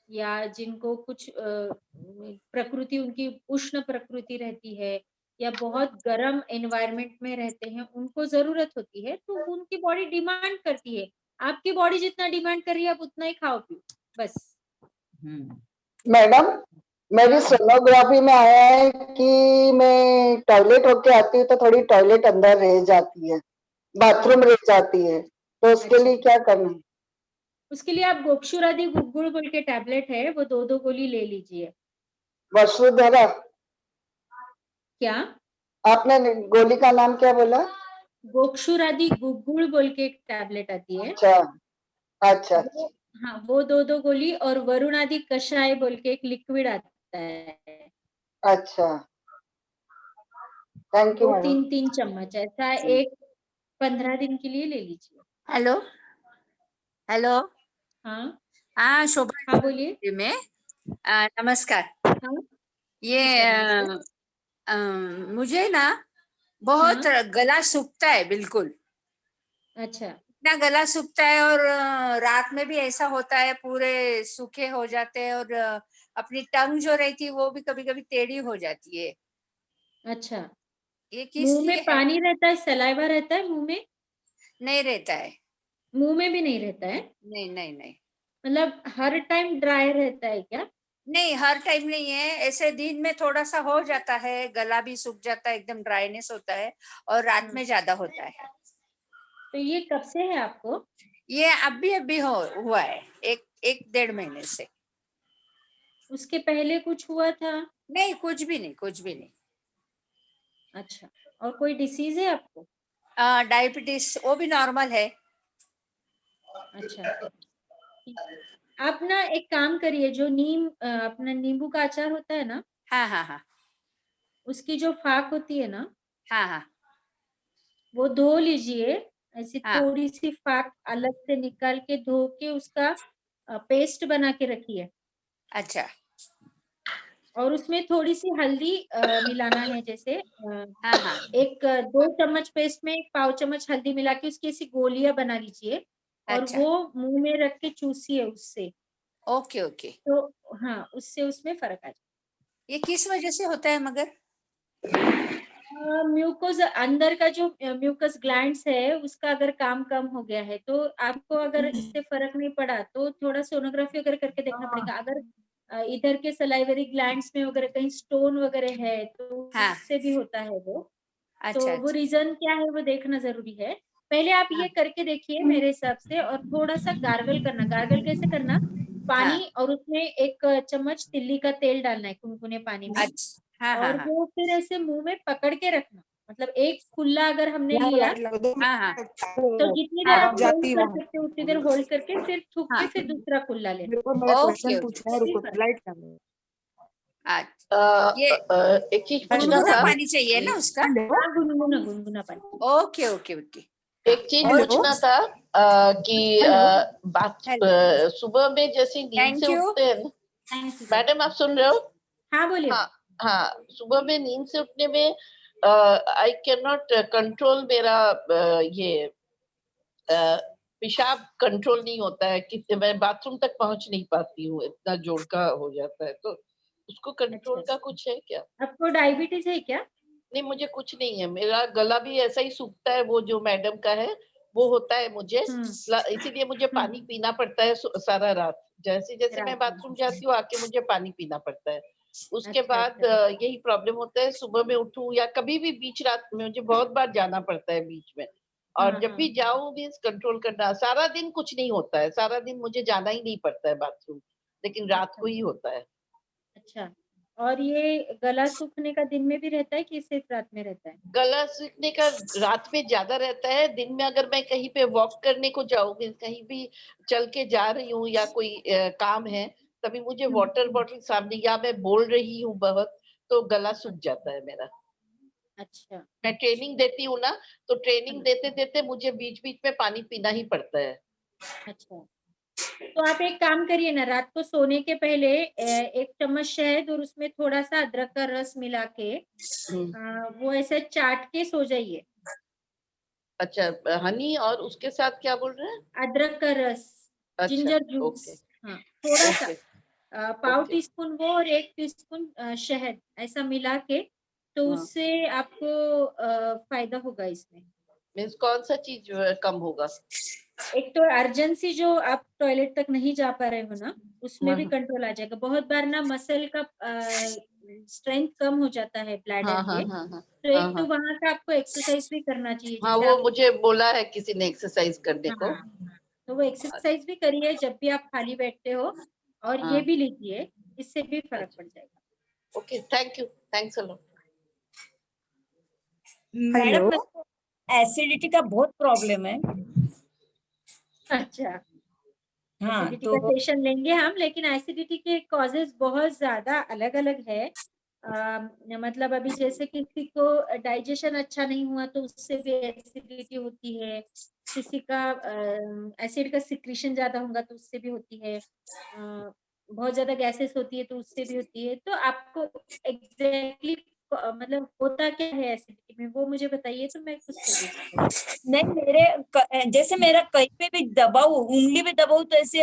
या जिनको कुछ प्रकृति, उनकी उष्ण प्रकृति रहती है या बहुत गर्म एनवायरनमेंट में रहते हैं, उनको जरूरत होती है, तो उनकी बॉडी डिमांड करती है। आपकी बॉडी जितना डिमांड कर रही है आप उतना ही खाओ पियो बस। मैडम, मेरी सोनोग्राफी में आया है कि मैं टॉयलेट होके आती हूँ तो थोड़ी टॉयलेट अंदर रह जाती है, बाथरूम रह जाती है, तो उसके लिए क्या करना है? उसके लिए आप गोक्षुरादि गुड़ बोल के टैबलेट है, वो 2-2 गोली ले लीजिए। वसुधरा? क्या आपने गोली का नाम क्या बोला? गोक्षुरादि गुड़ बोल के एक टैबलेट आती है। अच्छा। हाँ, वो 2-2 गोली, और वरुण आदि कषाय बोल के एक लिक्विड आता है। अच्छा, थैंक यू वो मैडम। 3-3 चम्मच ऐसा एक 15 दिन के लिए ले लीजिए। Hello hello. हाँ हाँ शोभा, हाँ बोलिए। में नमस्कार। हाँ ये मुझे ना बहुत गला सूखता है बिल्कुल। अच्छा, इतना गला सूखता है और रात में भी ऐसा होता है, पूरे सूखे हो जाते हैं और अपनी टंग जो रहती है वो भी कभी कभी टेढ़ी हो जाती है। अच्छा, ये किस मुंह लिए में पानी रहता है, सलाइवा रहता है मुंह में? नहीं रहता है। मुंह में भी नहीं रहता है? नहीं। मतलब हर टाइम ड्राई रहता है क्या? नहीं, हर टाइम नहीं है, ऐसे दिन में थोड़ा सा हो जाता है, गला भी सूख जाता है, एकदम ड्राइनेस होता है और रात में ज्यादा होता है। तो ये कब से है आपको? ये अभी हुआ है, 1-1.5 महीने से। उसके पहले कुछ हुआ था? नहीं, कुछ भी नहीं। अच्छा, और कोई डिसीज है आपको? डायबिटीज वो भी नॉर्मल है। अच्छा, आप ना एक काम करिए, जो अपना नींबू का अचार होता है ना, हाँ, उसकी जो फाक होती है ना, हाँ, वो धो लीजिए। ऐसी हाँ। थोड़ी सी फाक अलग से निकाल के धो के उसका पेस्ट बना के रखिए। अच्छा। और उसमें थोड़ी सी हल्दी मिलाना है, जैसे हाँ। 1-2 चम्मच पेस्ट में 1 पाव चम्मच हल्दी मिला के उसकी ऐसी गोलियां बना लीजिए और अच्छा। वो मुंह में रख के चूसिए उससे। ओके। तो हाँ, उससे उसमें फर्क आ जाए। ये किस वजह से होता है मगर? म्यूकोस, अंदर का जो म्यूकस ग्लैंड्स है उसका अगर काम कम हो गया है, तो आपको अगर इससे फर्क नहीं पड़ा तो थोड़ा सोनोग्राफी वगैरह करके देखना पड़ेगा। अगर इधर के सलाइवरी ग्लैंड्स में वगैरह कहीं स्टोन वगैरह है तो उससे भी होता है वो। तो अच्छा। वो रीजन क्या है वो देखना जरूरी है। पहले आप ये करके देखिए मेरे हिसाब से, और थोड़ा सा गार्गल करना। गार्गल कैसे करना? पानी और उसमें 1 चम्मच तिल्ली का तेल डालना है कुनकुने पानी में। अच्छा। और वो फिर ऐसे मुंह में पकड़ के रखना, मतलब एक कुल्ला अगर हमने लिया तो जितनी देर आप होल्ड कर सकते हो उतनी देर होल्ड करके फिर थूक के फिर दूसरा कुल्ला लेना। ये एक चीज गुनगुना पानी चाहिए ना उसका? गुनगुना पानी। ओके। एक चीज पूछना था कि सुबह में जैसे नींद से उठते हैं ना। मैडम आप सुन रहे हो? हाँ बोलिए। हाँ, सुबह में नींद से उठने में आई कैन नॉट कंट्रोल मेरा ये पेशाब कंट्रोल नहीं होता है कि मैं बाथरूम तक पहुंच नहीं पाती हूँ, इतना जोर का हो जाता है। तो उसको कंट्रोल का कुछ है क्या? आपको डायबिटीज है क्या? नहीं, मुझे कुछ नहीं है। मेरा गला भी ऐसा ही सूखता है, वो जो मैडम का है वो होता है मुझे, इसीलिए मुझे पानी पीना पड़ता है सारा रात। जैसे जैसे मैं बाथरूम जाती हूँ आके मुझे पानी पीना पड़ता है। उसके बाद यही प्रॉब्लम होता है, सुबह में उठूं या कभी भी बीच रात में मुझे बहुत बार जाना पड़ता है बीच में। और जब भी जाऊं भी कंट्रोल करना, सारा दिन कुछ नहीं होता है, सारा दिन मुझे जाना ही नहीं पड़ता है बाथरूम, लेकिन रात को ही होता है। अच्छा, और ये गला सूखने का दिन में भी रहता है कि सिर्फ रात में रहता है? गला सूखने का रात में ज्यादा रहता है। दिन में अगर मैं कहीं पे वॉक करने को जाऊंगी, कहीं भी चल के जा रही हूँ या कोई काम है, तभी मुझे वाटर बॉटल सामने या मैं बोल रही हूँ बहुत, तो गला सूख जाता है मेरा। अच्छा, मैं ट्रेनिंग देती हूँ ना, तो ट्रेनिंग देते देते मुझे बीच बीच में पानी पीना ही पड़ता है। अच्छा, तो आप एक काम करिए ना, रात को सोने के पहले 1 चम्मच शहद और उसमें थोड़ा सा अदरक का रस मिला के वो ऐसे चाट के सो जाइए। अच्छा, हनी और उसके साथ क्या बोल रहे हैं? अदरक का रस, जिंजर जूस। हाँ, थोड़ा सा पाव टीस्पून वो और 1 टीस्पून शहद ऐसा मिला के, तो उससे आपको फायदा होगा इसमें। मीन्स कौन सा चीज कम होगा? एक तो अर्जेंसी, जो आप टॉयलेट तक नहीं जा पा रहे हो ना, उसमें भी कंट्रोल आ जाएगा। बहुत बार ना मसल का स्ट्रेंथ कम हो जाता है ब्लैडर के, तो एक तो वहां का आपको एक्सरसाइज भी करना चाहिए। हाँ, वो मुझे बोला है किसी ने एक्सरसाइज करने को। तो वो एक्सरसाइज भी करिए जब भी आप खाली बैठते हो, और ये भी लीजिए, इससे भी फर्क पड़ जाएगा। Okay, thank you, thanks a lot. Madam, acidity का बहुत प्रॉब्लम है। अच्छा, हाँ, एसिडिटी का सेशन लेंगे हम, लेकिन एसिडिटी के कॉजेज बहुत ज्यादा अलग अलग है। मतलब अभी जैसे किसी को डाइजेशन अच्छा नहीं हुआ तो उससे भी एसिडिटी होती है, किसी का एसिड का सिक्रीशन ज्यादा होगा तो उससे भी होती है, बहुत ज्यादा गैसेस होती है तो उससे भी होती है। तो आपको एग्जैक्टली मतलब होता क्या है एसिडिटी में, वो मुझे बताइए तो मैं कुछ सजेस्ट करूँ। नहीं, जैसे मेरा कहीं पे भी दबाऊ, उंगली पे दबाऊ तो ऐसे